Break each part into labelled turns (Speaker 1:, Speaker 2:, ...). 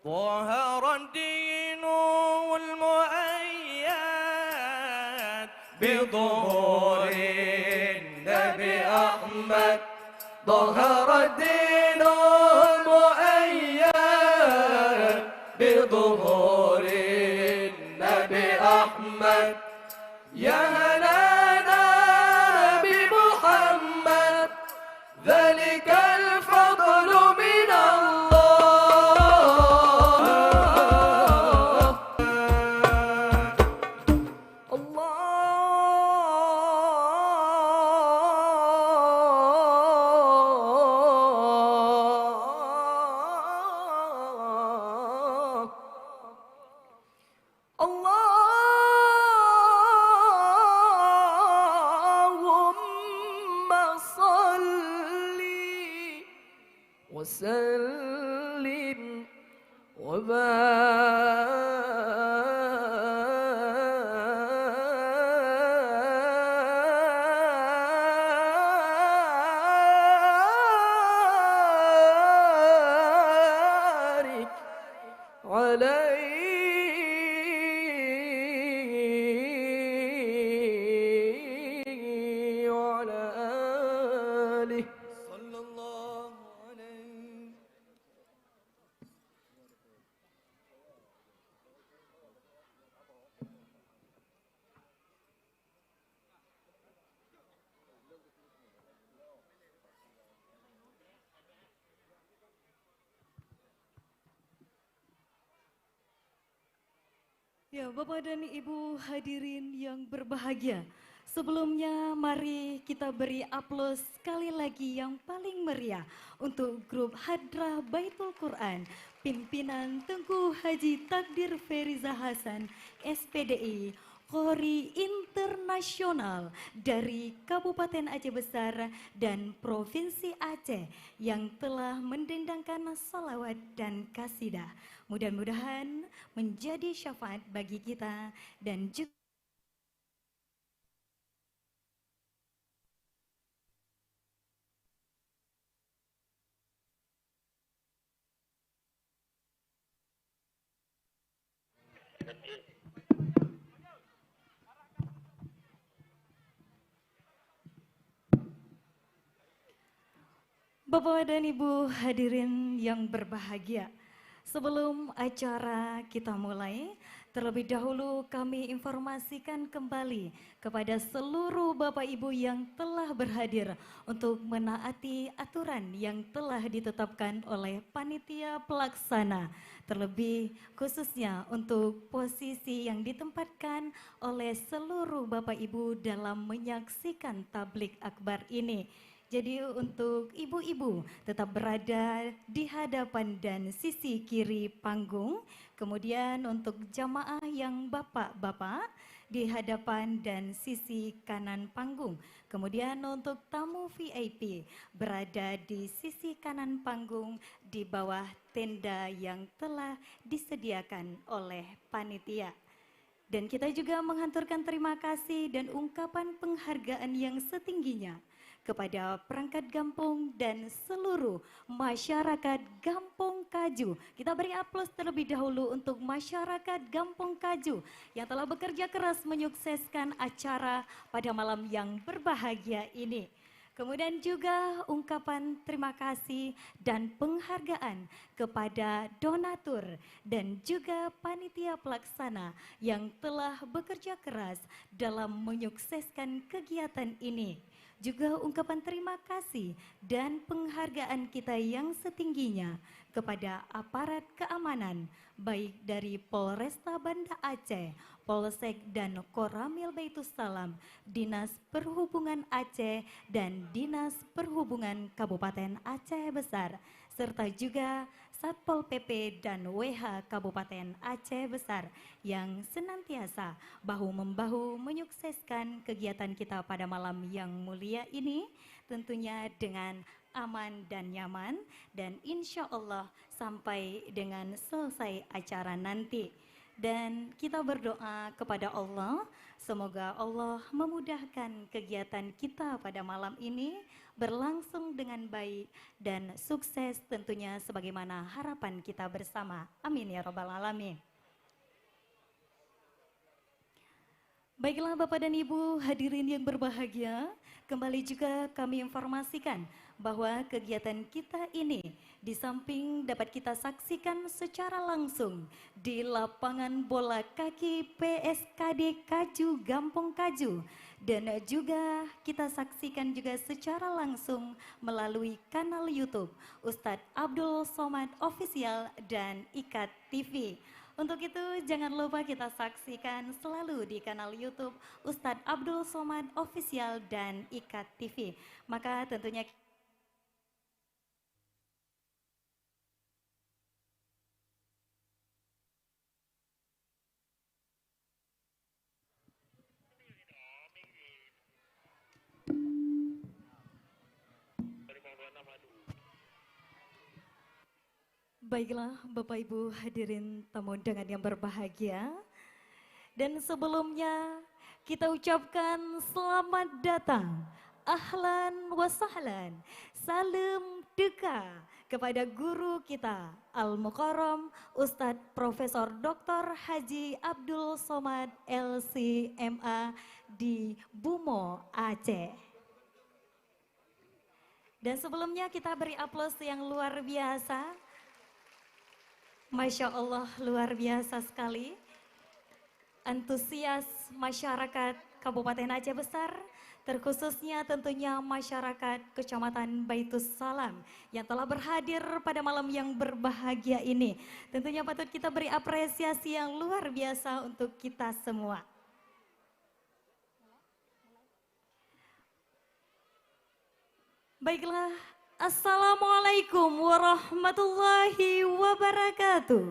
Speaker 1: ظهر الدين المؤيد بظهور النبي أحمد. ظهر الدين المؤيد بظهور النبي أحمد. يا هلانا بمحمد ذلك الفضل من الله. اللهم صل وسلم وبارك عليه وعلى آله صلى الله عليه.
Speaker 2: Ya, Bapak dan Ibu hadirin yang berbahagia, sebelumnya mari kita beri aplaus sekali lagi yang paling meriah untuk grup Hadrah Baitul Quran, pimpinan Tengku Haji Takdir Feriza Hasan, SPDI, Qori Internasional dari Kabupaten Aceh Besar dan Provinsi Aceh yang telah mendendangkan salawat dan kasidah. Mudah-mudahan menjadi syafaat bagi kita dan juga Bapak dan Ibu hadirin yang berbahagia, sebelum acara kita mulai, terlebih dahulu kami informasikan kembali kepada seluruh Bapak Ibu yang telah berhadir untuk menaati aturan yang telah ditetapkan oleh panitia pelaksana, terlebih khususnya untuk posisi yang ditempatkan oleh seluruh Bapak Ibu dalam menyaksikan tablik akbar ini. Jadi untuk ibu-ibu tetap berada di hadapan dan sisi kiri panggung. Kemudian untuk jamaah yang bapak-bapak di hadapan dan sisi kanan panggung. Kemudian untuk tamu VIP berada di sisi kanan panggung di bawah tenda yang telah disediakan oleh panitia. Dan kita juga menghanturkan terima kasih dan ungkapan penghargaan yang setingginya kepada perangkat Gampong dan seluruh masyarakat Gampong Kaju. Kita beri aplaus terlebih dahulu untuk masyarakat Gampong Kaju yang telah bekerja keras menyukseskan acara pada malam yang berbahagia ini. Kemudian juga ungkapan terima kasih dan penghargaan kepada donatur dan juga panitia pelaksana yang telah bekerja keras dalam menyukseskan kegiatan ini. Juga ungkapan terima kasih dan penghargaan kita yang setingginya kepada aparat keamanan baik dari Polresta Banda Aceh, Polsek dan Koramil Baitussalam, Dinas Perhubungan Aceh dan Dinas Perhubungan Kabupaten Aceh Besar, serta juga Satpol PP dan WH Kabupaten Aceh Besar yang senantiasa bahu-membahu menyukseskan kegiatan kita pada malam yang mulia ini, tentunya dengan aman dan nyaman, dan insya Allah sampai dengan selesai acara nanti. Dan kita berdoa kepada Allah, semoga Allah memudahkan kegiatan kita pada malam ini berlangsung dengan baik dan sukses tentunya sebagaimana harapan kita bersama. Amin ya rabbal alamin. Baiklah Bapak dan Ibu hadirin yang berbahagia, kembali juga kami informasikan bahwa kegiatan kita ini di samping dapat kita saksikan secara langsung di lapangan bola kaki PSKD Kaju Gampong Kaju, dan juga kita saksikan juga secara langsung melalui kanal YouTube Ustadz Abdul Somad Official dan IKAT TV. Untuk itu jangan lupa kita saksikan selalu di kanal YouTube Ustadz Abdul Somad Official dan IKAT TV. Maka tentunya baiklah Bapak Ibu hadirin tamu undangan yang berbahagia. Dan sebelumnya kita ucapkan selamat datang, ahlan wa sahlan, salam duka kepada guru kita Al-Mukarram Ustadz Profesor Dr. Haji Abdul Somad LCMA di Bumo, Aceh. Dan sebelumnya kita beri aplaus yang luar biasa. Masya Allah, luar biasa sekali. Antusias masyarakat Kabupaten Aceh Besar, terkhususnya tentunya masyarakat Kecamatan Baitus Salam yang telah berhadir pada malam yang berbahagia ini. Tentunya patut kita beri apresiasi yang luar biasa untuk kita semua. Baiklah, Assalamualaikum warahmatullahi wabarakatuh.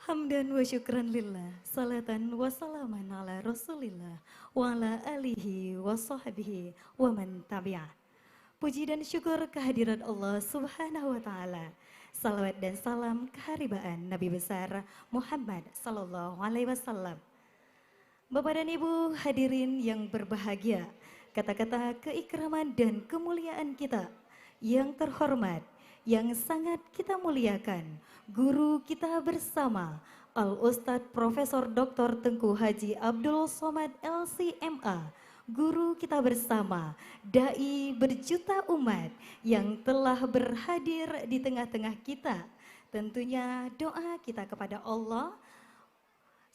Speaker 2: Hamdan wa syukran lillah, salatan wa salaman ala rasulillah, wa ala alihi wa sahbihi wa man tabi'ah. Puji dan syukur kehadirat Allah subhanahu wa ta'ala. Salawat dan salam keharibaan Nabi besar Muhammad sallallahu alaihi wasallam. Bapak dan Ibu hadirin yang berbahagia, kata-kata keikraman dan kemuliaan kita yang terhormat, yang sangat kita muliakan, guru kita bersama Al-Ustadz Profesor Dr. Tengku Haji Abdul Somad LCMA, guru kita bersama, dai berjuta umat yang telah berhadir di tengah-tengah kita. Tentunya doa kita kepada Allah,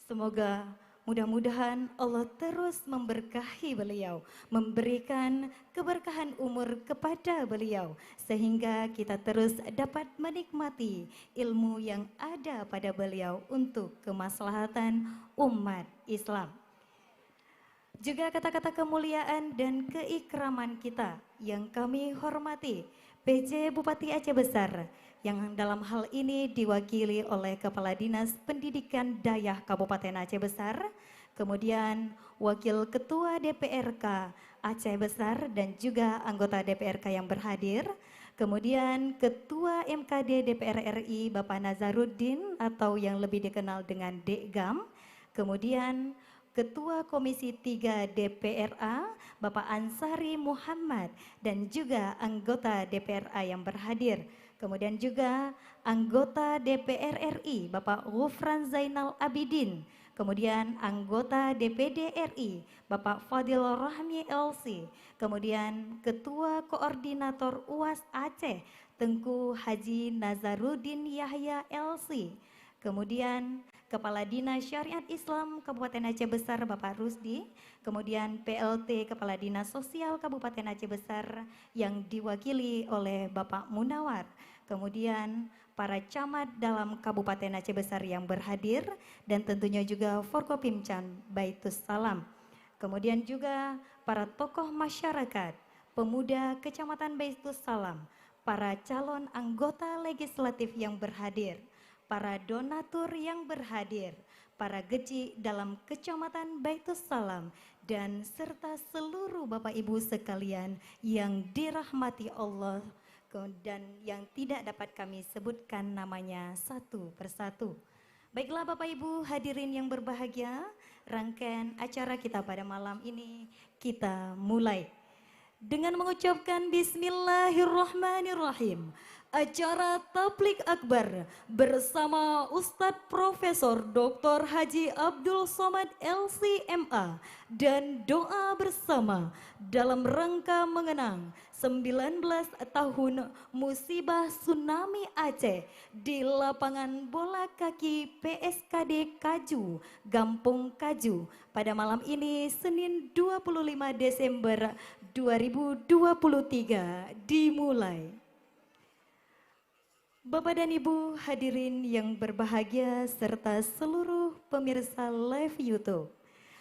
Speaker 2: semoga mudah-mudahan Allah terus memberkahi beliau, memberikan keberkahan umur kepada beliau, sehingga kita terus dapat menikmati ilmu yang ada pada beliau untuk kemaslahatan umat Islam. Juga kata-kata kemuliaan dan keikraman kita yang kami hormati PJ Bupati Aceh Besar, yang dalam hal ini diwakili oleh Kepala Dinas Pendidikan Dayah Kabupaten Aceh Besar, kemudian Wakil Ketua DPRK Aceh Besar dan juga anggota DPRK yang berhadir, kemudian Ketua MKD DPR RI Bapak Nazaruddin atau yang lebih dikenal dengan Dekgam, kemudian Ketua Komisi 3 DPRA Bapak Ansari Muhammad dan juga anggota DPRA yang berhadir. Kemudian juga anggota DPR RI Bapak Ghufran Zainal Abidin, kemudian anggota DPD RI Bapak Fadil Rahmi LC, kemudian Ketua Koordinator UAS Aceh Tengku Haji Nazaruddin Yahya LC, kemudian Kepala Dinas Syariat Islam Kabupaten Aceh Besar Bapak Rusdi, kemudian PLT Kepala Dinas Sosial Kabupaten Aceh Besar yang diwakili oleh Bapak Munawar, kemudian para camat dalam Kabupaten Aceh Besar yang berhadir, dan tentunya juga Forkopimcan Baitus Salam. Kemudian juga para tokoh masyarakat, pemuda Kecamatan Baitus Salam, para calon anggota legislatif yang berhadir, para donatur yang berhadir, para geji dalam Kecamatan Baitus Salam, dan serta seluruh Bapak Ibu sekalian yang dirahmati Allah dan yang tidak dapat kami sebutkan namanya satu persatu. Baiklah Bapak Ibu hadirin yang berbahagia, rangkaian acara kita pada malam ini kita mulai dengan mengucapkan Bismillahirrahmanirrahim. Acara Tablik Akbar bersama Ustadz Profesor Dr. Haji Abdul Somad LCMA dan doa bersama dalam rangka mengenang 19 tahun musibah tsunami Aceh di lapangan bola kaki PSKD Kaju, Gampung Kaju pada malam ini Senin 25 Desember 2023 dimulai. Bapak dan Ibu hadirin yang berbahagia serta seluruh pemirsa live YouTube.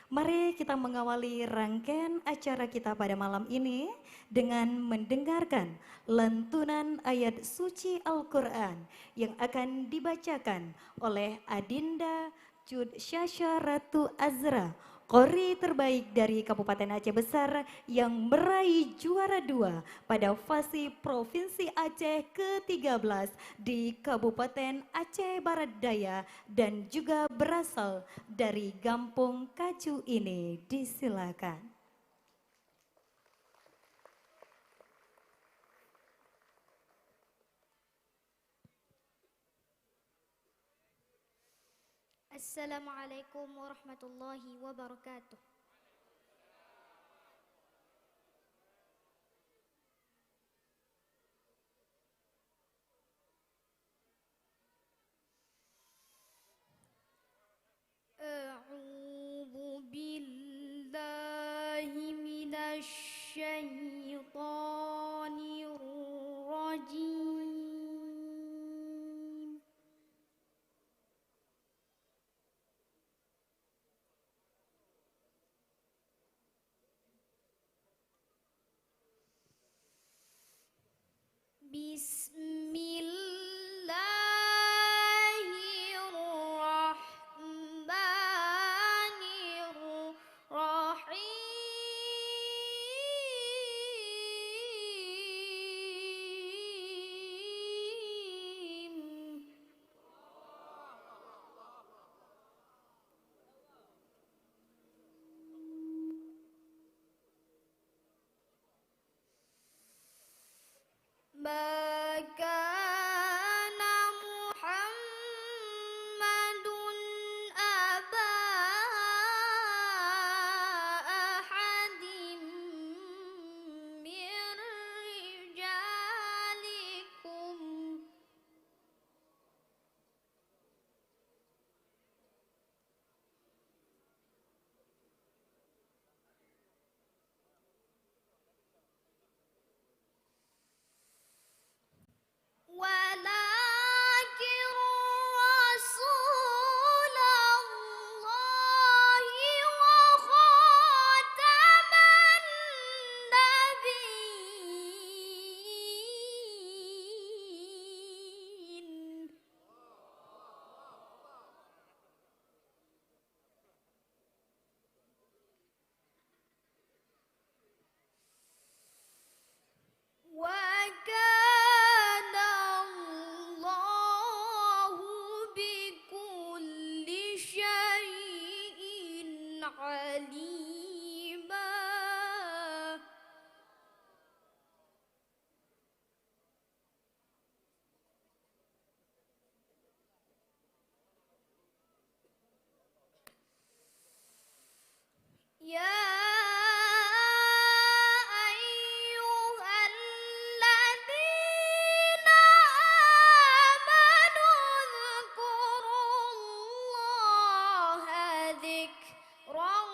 Speaker 2: Mari kita mengawali rangkaian acara kita pada malam ini dengan mendengarkan lantunan ayat suci Al-Quran yang akan dibacakan oleh Adinda Cud Syasha Ratu Azra, Qori terbaik dari Kabupaten Aceh Besar yang meraih juara 2 pada fasi Provinsi Aceh ke-13 di Kabupaten Aceh Barat Daya dan juga berasal dari Gampung Kaju ini. Disilakan.
Speaker 3: Assalamualaikum warahmatullahi wabarakatuh. A'udzu billahi minasy syaithanir rajim. Bismillahirrahmanirrahim. Makana Muhammadun aba ahadim min rijalikum walakin Rasulallahi wa khataman nabiyyin. Wa kana Allahu bikulli syai'in alima. Ya ayyuhalladzina amanu dzkurullaha dzikran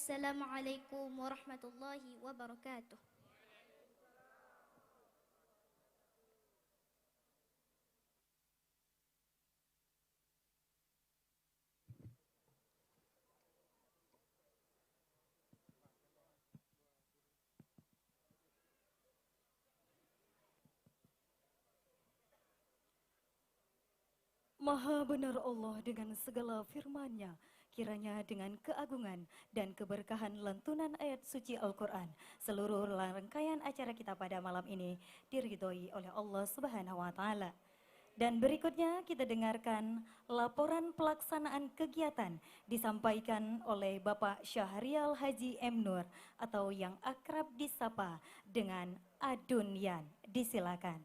Speaker 3: Wassalamualaikum warahmatullahi wabarakatuh.
Speaker 2: Maha benar Allah dengan segala firman-Nya, kiranya dengan keagungan dan keberkahan lantunan ayat suci Al-Quran, seluruh rangkaian acara kita pada malam ini diridhoi oleh Allah Subhanahu wa Ta'ala. Dan berikutnya kita dengarkan laporan pelaksanaan kegiatan disampaikan oleh Bapak Syahrial Haji M. Nur atau yang akrab disapa dengan Adunyan. Disilakan.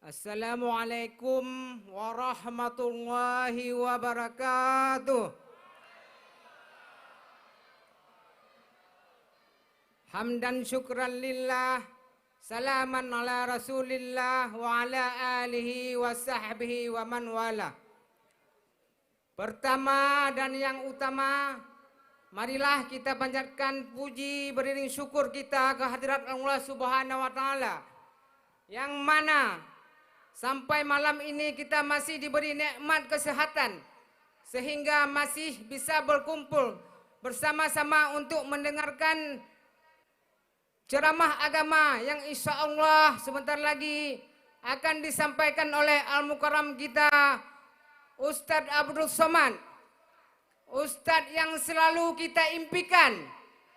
Speaker 4: Assalamualaikum warahmatullahi wabarakatuh. Hamdan syukran lillah, salaman ala rasulillah wa ala alihi wa sahbihi wa man wala. Pertama dan yang utama, marilah kita panjatkan puji beriring syukur kita ke hadirat Allah Subhanahu wa Ta'ala, yang mana sampai malam ini kita masih diberi nikmat kesehatan sehingga masih bisa berkumpul bersama-sama untuk mendengarkan ceramah agama yang insya Allah sebentar lagi akan disampaikan oleh Al-Mukarram kita Ustadz Abdul Somad, Ustadz yang selalu kita impikan,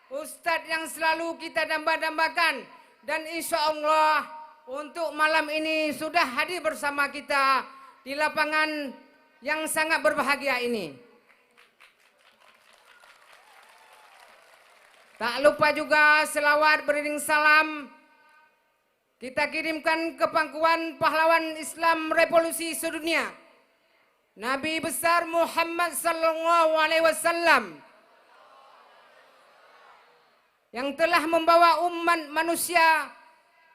Speaker 4: Ustadz yang selalu kita damba-dambakan, dan insya Allah untuk malam ini sudah hadir bersama kita di lapangan yang sangat berbahagia ini. Tak lupa juga selawat beriring salam kita kirimkan ke pangkuan pahlawan Islam revolusi sedunia, Nabi besar Muhammad sallallahu alaihi wasallam, yang telah membawa umat manusia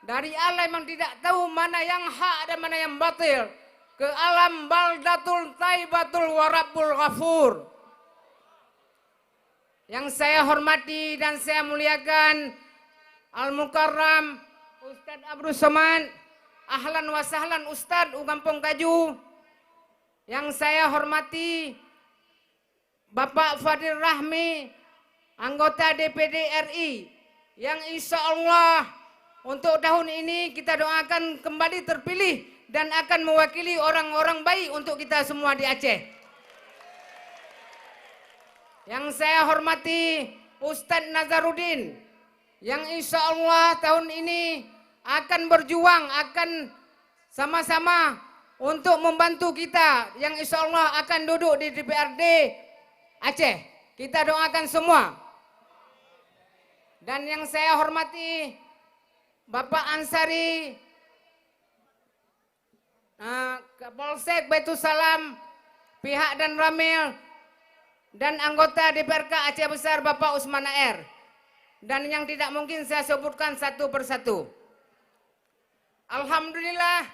Speaker 4: dari alam yang tidak tahu mana yang hak dan mana yang batil ke alam baldatul taibatul warabul ghafur. Yang saya hormati dan saya muliakan Al-Mukarram Ustadz Abdul Somad, ahlan wa sahlan Ustadz Kampung Kaju. Yang saya hormati Bapak Fadil Rahmi, anggota DPD RI, yang insya Allah untuk tahun ini kita doakan kembali terpilih dan akan mewakili orang-orang baik untuk kita semua di Aceh. Yang saya hormati Ustadz Nazaruddin, yang insya Allah tahun ini akan berjuang, akan sama-sama untuk membantu kita, yang insya Allah akan duduk di DPRD Aceh. Kita doakan semua. Dan yang saya hormati Bapak Ansari, Kapolsek Baitul Salam, pihak dan Ramil, dan anggota DPRK Aceh Besar Bapak Usman AR. Dan yang tidak mungkin saya sebutkan satu persatu. Alhamdulillah,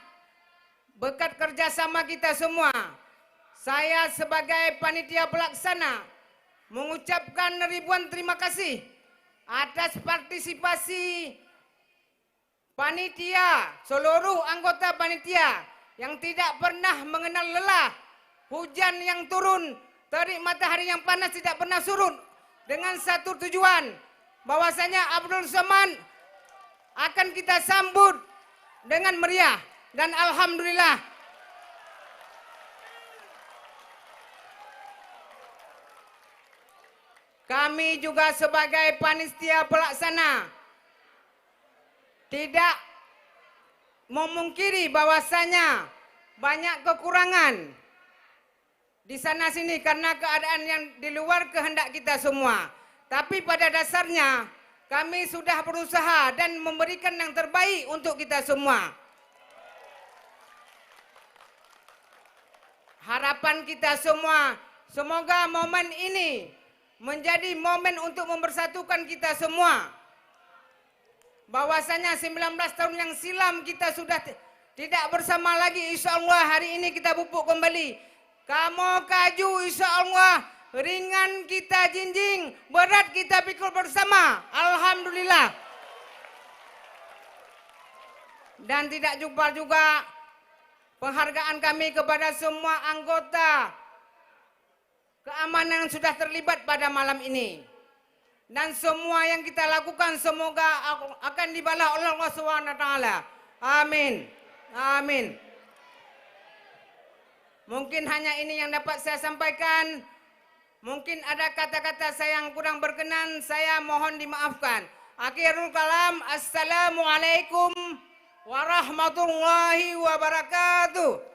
Speaker 4: berkat kerjasama kita semua, saya sebagai panitia pelaksana mengucapkan ribuan terima kasih atas partisipasi panitia, seluruh anggota panitia yang tidak pernah mengenal lelah, hujan yang turun, terik matahari yang panas tidak pernah surut, dengan satu tujuan, bahwasanya Abdul Somad akan kita sambut dengan meriah. Dan alhamdulillah kami juga sebagai panitia pelaksana tidak memungkiri bahwasanya banyak kekurangan di sana sini karena keadaan yang di luar kehendak kita semua. Tapi pada dasarnya kami sudah berusaha dan memberikan yang terbaik untuk kita semua. Harapan kita semua, semoga momen ini menjadi momen untuk mempersatukan kita semua. bahwasanya 19 tahun yang silam kita sudah tidak bersama lagi. Insya Allah hari ini kita pupuk kembali. Kamu kaju insya Allah, ringan kita jinjing, berat kita pikul bersama. Alhamdulillah. Dan tidak lupa juga penghargaan kami kepada semua anggota keamanan yang sudah terlibat pada malam ini. Dan semua yang kita lakukan semoga akan dibalas oleh Allah SWT. Amin. Amin. Mungkin hanya ini yang dapat saya sampaikan. Mungkin ada kata-kata saya yang kurang berkenan, saya mohon dimaafkan. Akhirul kalam, assalamualaikum warahmatullahi wabarakatuh.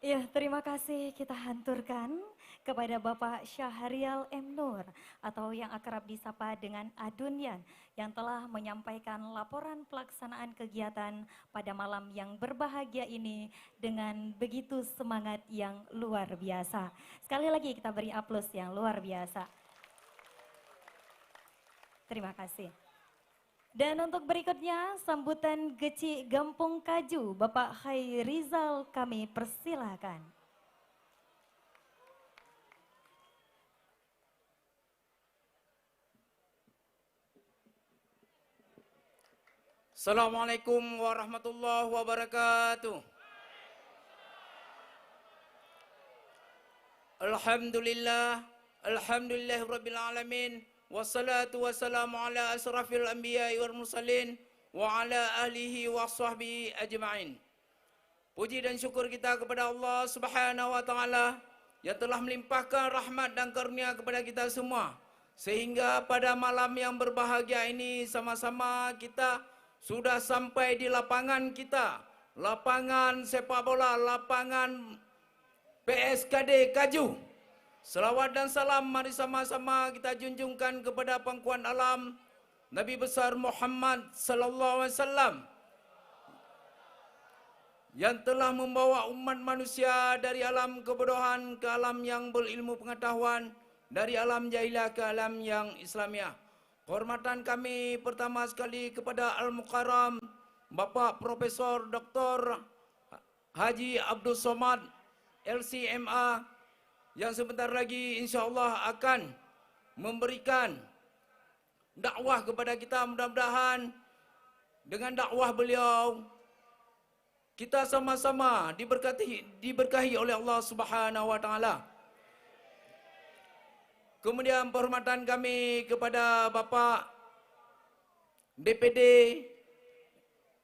Speaker 2: Ya, terima kasih kita hanturkan kepada Bapak Syahrial M. Nur atau yang akrab disapa dengan Adunyan yang telah menyampaikan laporan pelaksanaan kegiatan pada malam yang berbahagia ini dengan begitu semangat yang luar biasa. Sekali lagi kita beri aplaus yang luar biasa. Terima kasih. Dan untuk berikutnya sambutan Geci Gampung Kaju, Bapak Khairizal kami persilakan.
Speaker 5: Assalamualaikum warahmatullahi wabarakatuh. Alhamdulillahirabbil alamin. Wassalatu wassalamu ala asrafil anbiya'i wal mursalin wa ala alihi wa sahbihi ajma'in. Puji dan syukur kita kepada Allah Subhanahu wa taala yang telah melimpahkan rahmat dan karunia kepada kita semua sehingga pada malam yang berbahagia ini sama-sama kita sudah sampai di lapangan kita, lapangan sepak bola, lapangan PSKD Kaju. Selawat dan salam mari sama-sama kita junjungkan kepada pangkuan alam Nabi besar Muhammad sallallahu alaihi wasallam yang telah membawa umat manusia dari alam kebodohan ke alam yang berilmu pengetahuan, dari alam jahiliyah ke alam yang Islamiah. Kehormatan kami pertama sekali kepada Al-Mukarram Bapak Profesor Dr. Haji Abdul Somad LCMA yang sebentar lagi insyaAllah akan memberikan dakwah kepada kita. Mudah-mudahan dengan dakwah beliau kita sama-sama diberkahi oleh Allah Subhanahu wa taala. Kemudian penghormatan kami kepada Bapak DPD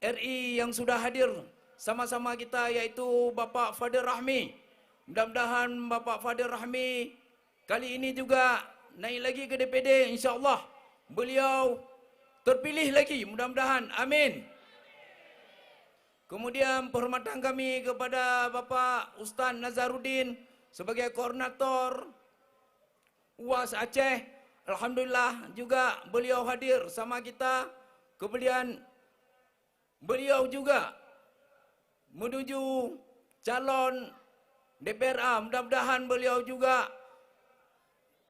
Speaker 5: RI yang sudah hadir sama-sama kita, yaitu Bapak Fadil Rahmi. Mudah-mudahan Bapak Fadil Rahmi kali ini juga naik lagi ke DPD, insyaAllah beliau terpilih lagi, mudah-mudahan, amin. Kemudian penghormatan kami kepada Bapak Ustaz Nazaruddin sebagai koordinator UAS Aceh. Alhamdulillah juga beliau hadir sama kita. Kemudian beliau juga menuju calon DPRA, mudah-mudahan beliau juga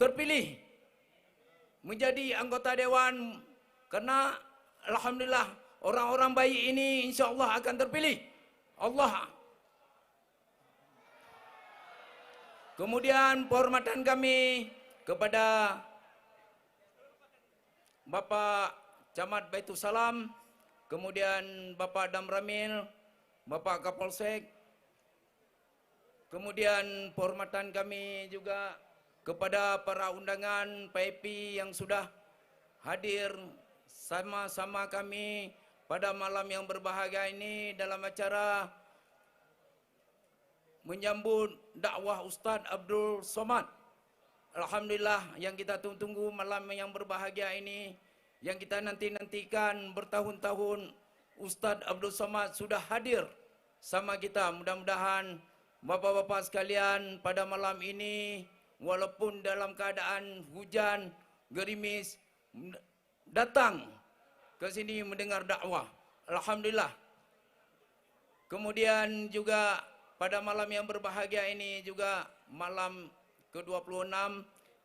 Speaker 5: terpilih menjadi anggota dewan karena alhamdulillah orang-orang baik ini insyaAllah akan terpilih Allah. Kemudian penghormatan kami kepada Bapak Camat Baitul Salam, kemudian Bapak Dam Ramil, Bapak Kapolsek. Kemudian penghormatan kami juga kepada para undangan PIP yang sudah hadir sama-sama kami pada malam yang berbahagia ini dalam acara menyambut dakwah Ustaz Abdul Somad. Alhamdulillah yang kita tunggu malam yang berbahagia ini, yang kita nanti-nantikan bertahun-tahun, Ustaz Abdul Somad sudah hadir sama kita. Mudah-mudahan Bapak-bapak sekalian pada malam ini walaupun dalam keadaan hujan, gerimis, datang ke sini mendengar dakwah. Alhamdulillah. Kemudian juga pada malam yang berbahagia ini juga malam ke-26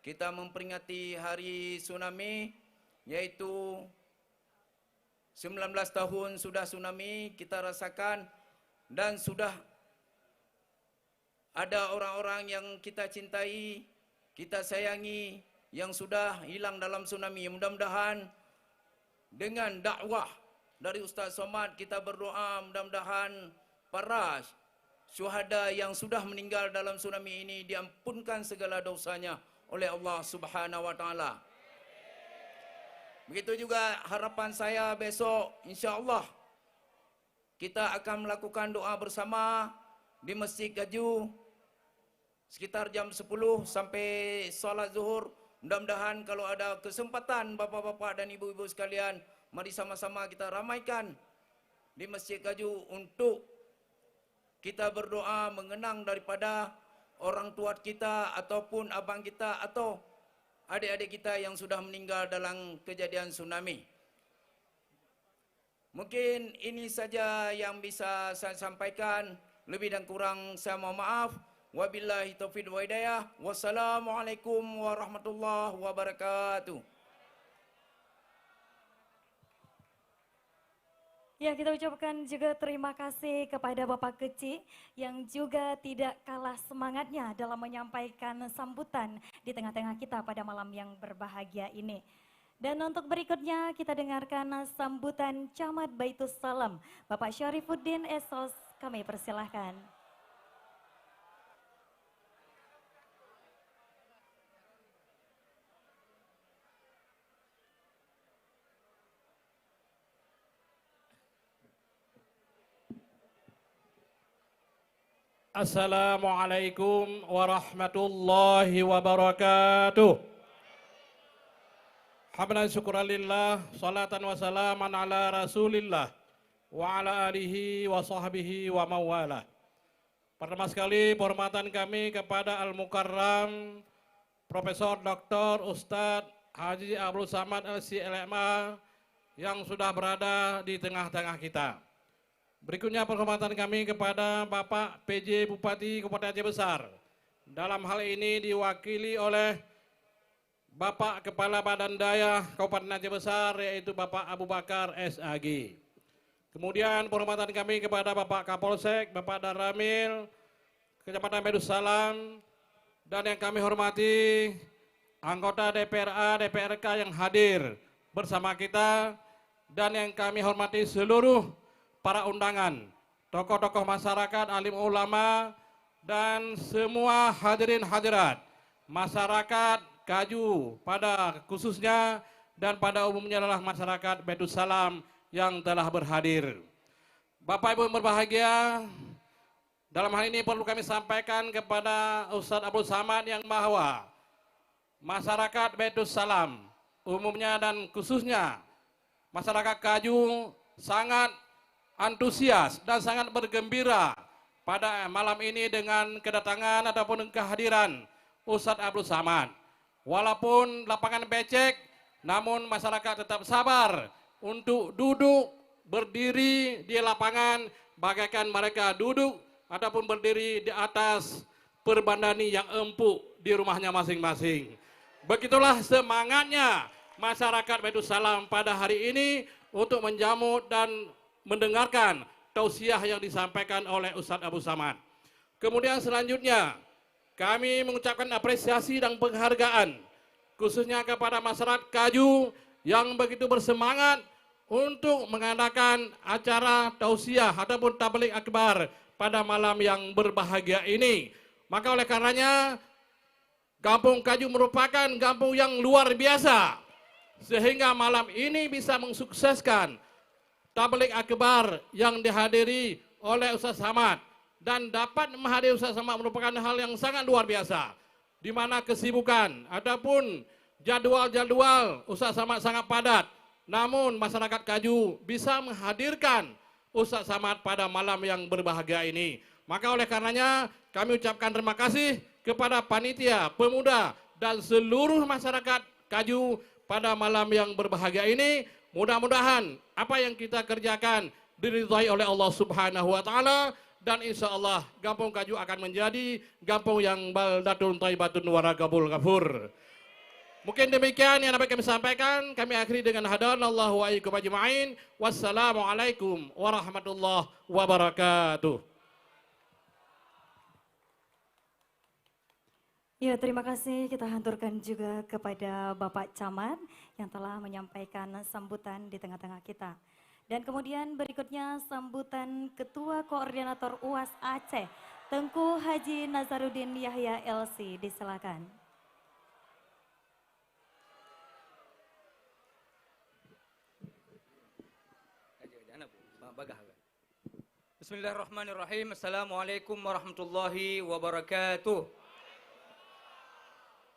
Speaker 5: kita memperingati hari tsunami, yaitu 19 tahun sudah tsunami kita rasakan, dan sudah ada orang-orang yang kita cintai, kita sayangi yang sudah hilang dalam tsunami. Mudah-mudahan dengan dakwah dari Ustaz Somad kita berdoa, mudah-mudahan para syuhada yang sudah meninggal dalam tsunami ini diampunkan segala dosanya oleh Allah Subhanahu wa taala. Begitu juga harapan saya besok insya-Allah kita akan melakukan doa bersama di Masjid Gaju sekitar jam 10 sampai salat zuhur. Mudah-mudahan kalau ada kesempatan bapak-bapak dan ibu-ibu sekalian, mari sama-sama kita ramaikan di Masjid Gaju untuk kita berdoa mengenang daripada orang tua kita ataupun abang kita atau adik-adik kita yang sudah meninggal dalam kejadian tsunami. Mungkin ini saja yang bisa saya sampaikan. Lebih dan kurang saya mohon maaf. Wabillahi taufiq wa hidayah. Wassalamualaikum warahmatullahi wabarakatuh.
Speaker 2: Ya, kita ucapkan juga terima kasih kepada Bapak Keci yang juga tidak kalah semangatnya dalam menyampaikan sambutan di tengah-tengah kita pada malam yang berbahagia ini. Dan untuk berikutnya kita dengarkan sambutan Camat Baitus Salam, Bapak Syarifuddin Esos, kami persilahkan.
Speaker 6: Assalamualaikum warahmatullahi wabarakatuh. Hamdan syukran lillah, salatan wa salaman ala rasulillah, wa ala alihi wa sahbihi wa mawala. Pertama sekali penghormatan kami kepada Al-Mukarram Profesor Dr. Ustadz Haji Abdul Samad LC-LMA yang sudah berada di tengah-tengah kita. Berikutnya penghormatan kami kepada Bapak PJ Bupati Kabupaten Aceh Besar. Dalam hal ini diwakili oleh Bapak Kepala Badan Daya Kabupaten Aceh Besar yaitu Bapak Abu Bakar SAG. Kemudian penghormatan kami kepada Bapak Kapolsek, Bapak Daramil, Kecamatan Baitus Salam, dan yang kami hormati anggota DPRA, DPRK yang hadir bersama kita, dan yang kami hormati seluruh para undangan, tokoh-tokoh masyarakat, alim ulama, dan semua hadirin hadirat, masyarakat Kaju pada khususnya dan pada umumnya adalah masyarakat Baitus Salam yang telah berhadir. Bapak Ibu yang berbahagia, dalam hal ini perlu kami sampaikan kepada Ustadz Abdul Samad yang bahwa masyarakat Baitus Salam umumnya dan khususnya masyarakat Kaju sangat antusias dan sangat bergembira pada malam ini dengan kedatangan ataupun kehadiran Ustadz Abdul Samad. Walaupun lapangan becek, namun masyarakat tetap sabar untuk duduk berdiri di lapangan bagaikan mereka duduk ataupun berdiri di atas perbandani yang empuk di rumahnya masing-masing. Begitulah semangatnya masyarakat Baitus Salam pada hari ini untuk menjamu dan mendengarkan tausiah yang disampaikan oleh Ustadz Abdul Samad. Kemudian selanjutnya kami mengucapkan apresiasi dan penghargaan khususnya kepada masyarakat Kaju yang begitu bersemangat untuk mengadakan acara tausiah ataupun tabligh akbar pada malam yang berbahagia ini. Maka oleh karenanya Kampung Kaju merupakan kampung yang luar biasa sehingga malam ini bisa mensukseskan tabligh akbar yang dihadiri oleh Ustaz Samad, dan dapat menghadiri Ustaz Samad merupakan hal yang sangat luar biasa, di mana kesibukan ataupun jadwal-jadwal Ustaz Samad sangat padat, namun masyarakat Kaju bisa menghadirkan Ustaz Samad pada malam yang berbahagia ini. Maka oleh karenanya kami ucapkan terima kasih kepada panitia, pemuda, dan seluruh masyarakat Kaju pada malam yang berbahagia ini. Mudah-mudahan apa yang kita kerjakan diridhai oleh Allah Subhanahu wa taala, dan insya Allah Kampung Kaju akan menjadi kampung yang baldatun thayyibatun waragabul ghafur. Mungkin demikian yang dapat kami sampaikan. Kami akhiri dengan hadanallahu wa iyyakum ajma'in. Wassalamualaikum warahmatullahi wabarakatuh.
Speaker 2: Ya, terima kasih kita haturkan juga kepada Bapak Camat yang telah menyampaikan sambutan di tengah-tengah kita. Dan kemudian berikutnya sambutan Ketua Koordinator UAS Aceh, Tengku Haji Nazarudin Yahya LC, disilakan.
Speaker 7: Bismillahirrahmanirrahim. Assalamualaikum warahmatullahi wabarakatuh.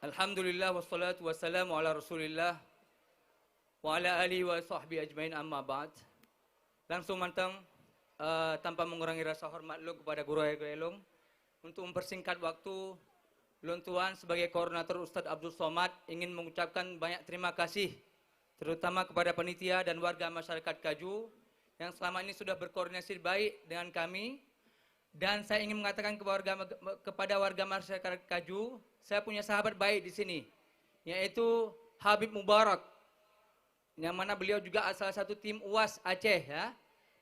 Speaker 7: Alhamdulillah wassalatu wassalamu ala Rasulillah wa ala alihi wa sahbihi ajmain, amma ba'd. Langsung mantang tanpa mengurangi rasa hormat lo kepada Guru Elong untuk mempersingkat waktu, Lon Tuan sebagai koordinator Ustadz Abdul Somad ingin mengucapkan banyak terima kasih terutama kepada panitia dan warga masyarakat Kaju yang selama ini sudah berkoordinasi baik dengan kami. Dan saya ingin mengatakan kepada warga masyarakat Kaju, saya punya sahabat baik di sini, yaitu Habib Mubarak, yang mana beliau juga salah satu tim UAS Aceh. Ya.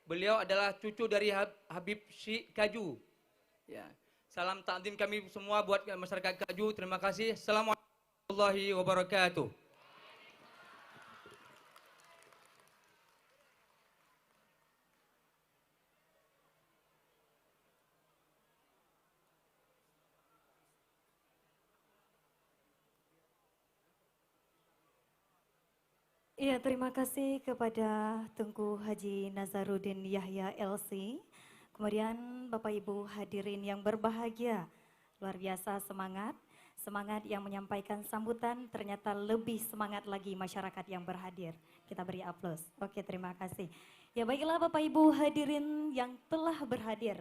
Speaker 7: Beliau adalah cucu dari Habib Syekh Kaju. Ya. Salam takdim kami semua buat masyarakat Kaju. Terima kasih. Assalamualaikum warahmatullahi wabarakatuh.
Speaker 2: Ya, terima kasih kepada Tengku Haji Nazarudin Yahya LC. Kemudian Bapak Ibu hadirin yang berbahagia, luar biasa semangat yang menyampaikan sambutan, ternyata lebih semangat lagi masyarakat yang berhadir. Kita beri aplaus. Oke, terima kasih. Ya baiklah Bapak Ibu hadirin yang telah berhadir.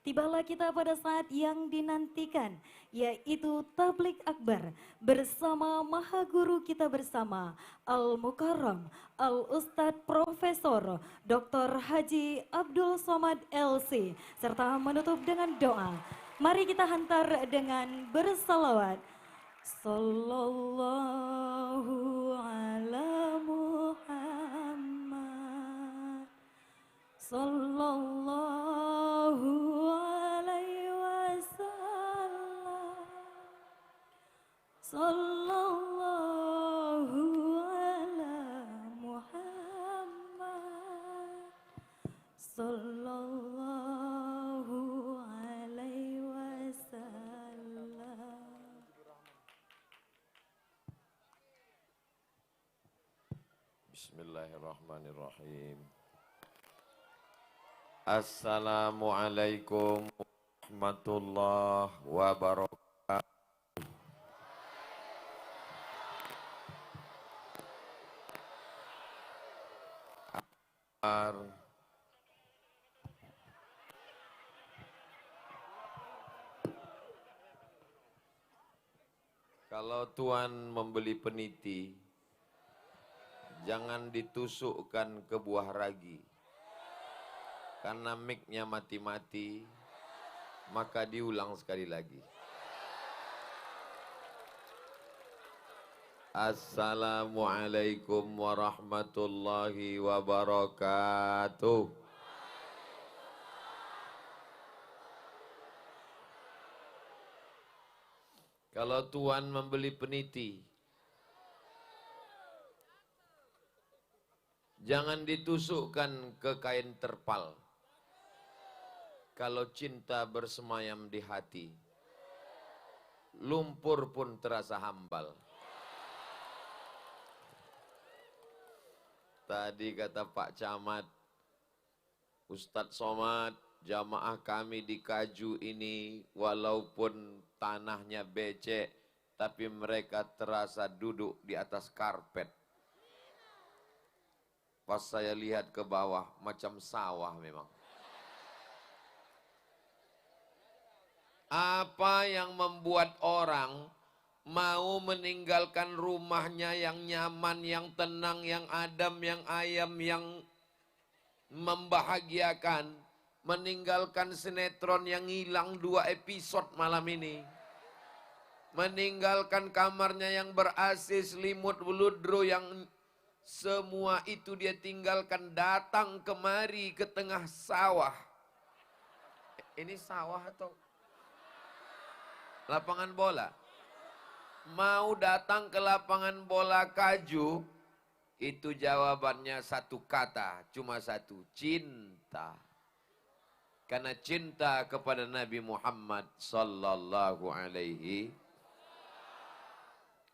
Speaker 2: Tibalah kita pada saat yang dinantikan, yaitu Tablik Akbar bersama Maha Guru kita bersama, Al-Mukarram, Al-Ustadz Profesor Dr. Haji Abdul Somad LC, serta menutup dengan doa. Mari kita hantar dengan bersalawat. Sallallahu ala Muhammad, sallallahu alaihi wasallam, sallallahu ala Muhammad, sallallahu alaihi wasallam.
Speaker 8: Bismillahirrahmanirrahim. Assalamualaikum warahmatullahi wabarakatuh. Kalau Tuan membeli peniti, jangan ditusukkan ke buah ragi. Karena mic-nya mati-mati, maka diulang sekali lagi. Assalamualaikum warahmatullahi wabarakatuh. Kalau Tuan membeli peniti, jangan ditusukkan ke kain terpal. Kalau cinta bersemayam di hati, lumpur pun terasa hambal. Tadi kata Pak Camat, Ustadz Somad, jamaah kami di Kaju ini walaupun tanahnya becek, tapi mereka terasa duduk di atas karpet. Pas saya lihat ke bawah, macam sawah memang. Apa yang membuat orang mau meninggalkan rumahnya yang nyaman, yang tenang, yang adem, yang ayam, membahagiakan, meninggalkan sinetron yang hilang 2 episode malam ini. Meninggalkan kamarnya yang ber-AC, selimut, beludru yang semua itu dia tinggalkan, datang kemari ke tengah sawah. Ini sawah atau lapangan bola? Mau datang ke lapangan bola Kaju, itu jawabannya satu kata, cuma satu, cinta. Karena cinta kepada Nabi Muhammad sallallahu alaihi.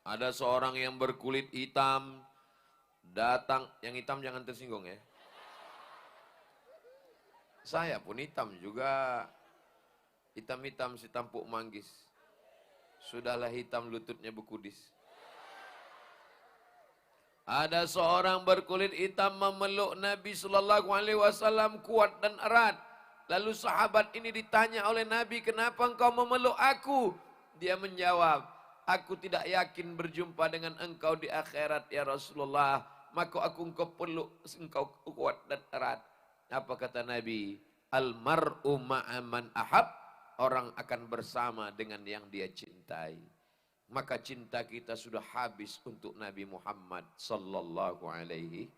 Speaker 8: Ada seorang yang berkulit hitam, datang, yang hitam jangan tersinggung ya. Saya pun hitam juga, hitam-hitam si tampuk manggis. Sudahlah hitam lututnya bekudis. Ada seorang berkulit hitam memeluk Nabi sallallahu alaihi wasallam kuat dan erat. Lalu sahabat ini ditanya oleh Nabi, kenapa engkau memeluk aku? Dia menjawab, aku tidak yakin berjumpa dengan engkau di akhirat ya Rasulullah. Maka aku engkau peluk, engkau kuat dan erat. Apa kata Nabi? Almar'u ma'aman ahab. Orang akan bersama dengan yang dia cintai. Maka cinta kita sudah habis untuk Nabi Muhammad sallallahu alaihi.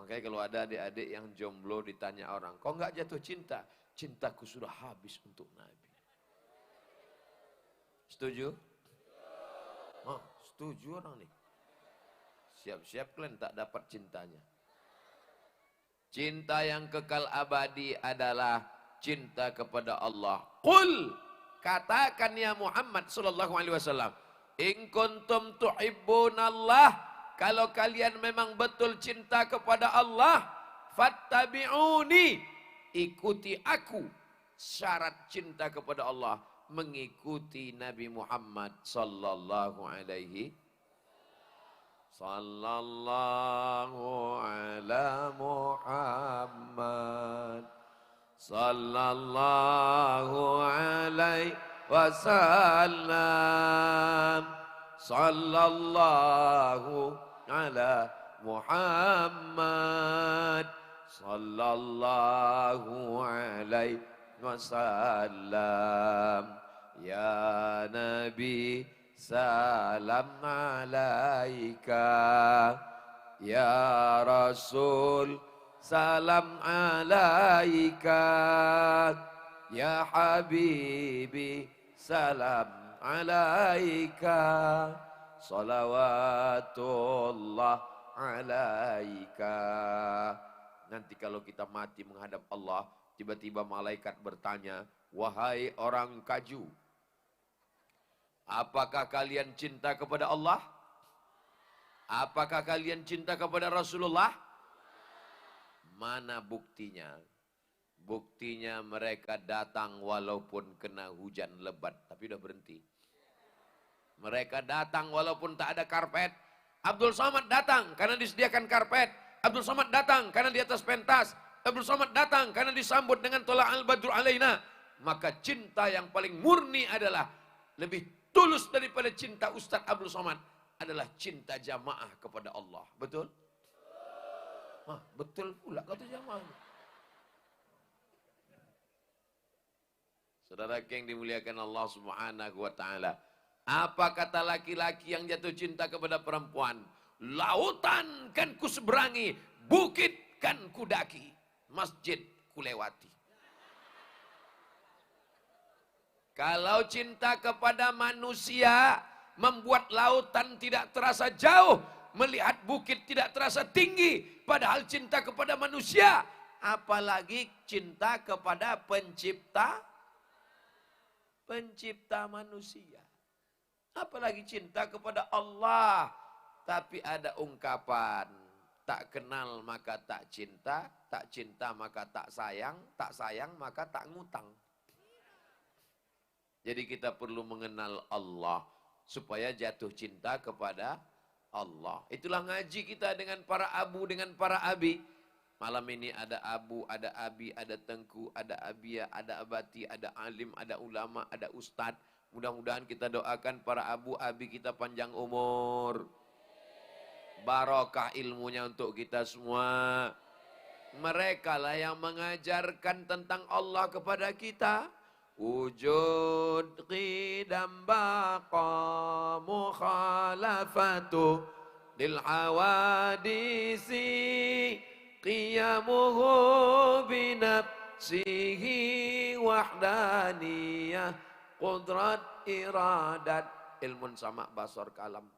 Speaker 8: Makanya kalau ada adik-adik yang jomblo ditanya orang, kok enggak jatuh cinta? Cintaku sudah habis untuk Nabi. Setuju? Oh, setuju orang nih. Siap-siap kalian tak dapat cintanya. Cinta yang kekal abadi adalah cinta kepada Allah. Qul, katakan ya Muhammad sallallahu alaihi wasallam, in kuntum tuhibbunallah, kalau kalian memang betul cinta kepada Allah, fattabi'uni, ikuti aku. Syarat cinta kepada Allah, mengikuti Nabi Muhammad sallallahu alaihi sallallahu ala Muhammad sallallahu alaihi wasallam sallallahu ala Muhammad sallallahu alaihi wasallam. Ya Nabi salam alaika, ya Rasul salam alaika, ya Habibi salam alaika, salawatullah alaika. Nanti kalau kita mati menghadap Allah, tiba-tiba malaikat bertanya, wahai orang Kaju, apakah kalian cinta kepada Allah? Apakah kalian cinta kepada Rasulullah? Mana buktinya? Buktinya mereka datang walaupun kena hujan lebat, tapi udah berhenti. Mereka datang walaupun tak ada karpet. Abdul Somad datang karena disediakan karpet. Abdul Somad datang karena di atas pentas. Abdul Somad datang karena disambut dengan tola al-badru alaina. Maka cinta yang paling murni adalah lebih tulus daripada cinta Ustadz Abdul Somad adalah cinta jamaah kepada Allah. Betul? Betul pula kata jamaah. Saudara yang dimuliakan Allah Subhanahu wa taala. Apa kata laki-laki yang jatuh cinta kepada perempuan? Lautan kan ku seberangi, bukit kan ku daki, masjid ku lewati. Kalau cinta kepada manusia membuat lautan tidak terasa jauh, melihat bukit tidak terasa tinggi, padahal cinta kepada manusia, apalagi cinta kepada pencipta manusia. Apalagi cinta kepada Allah. Tapi ada ungkapan, tak kenal maka tak cinta maka tak sayang maka tak ngutang. Jadi kita perlu mengenal Allah supaya jatuh cinta kepada Allah. Itulah ngaji kita dengan para abu, dengan para abi. Malam ini ada abu, ada abi, ada tengku, ada abia, ada abati, ada alim, ada ulama, ada ustadz. Mudah-mudahan kita doakan para abu, abi kita panjang umur. Barokah ilmunya untuk kita semua. Mereka lah yang mengajarkan tentang Allah kepada kita. Wujud qidam baqa mukhalafatu lil hawadisi qiyamuhu binafsihi wahdaniyah qudrat iradat ilmun sama basar kalam.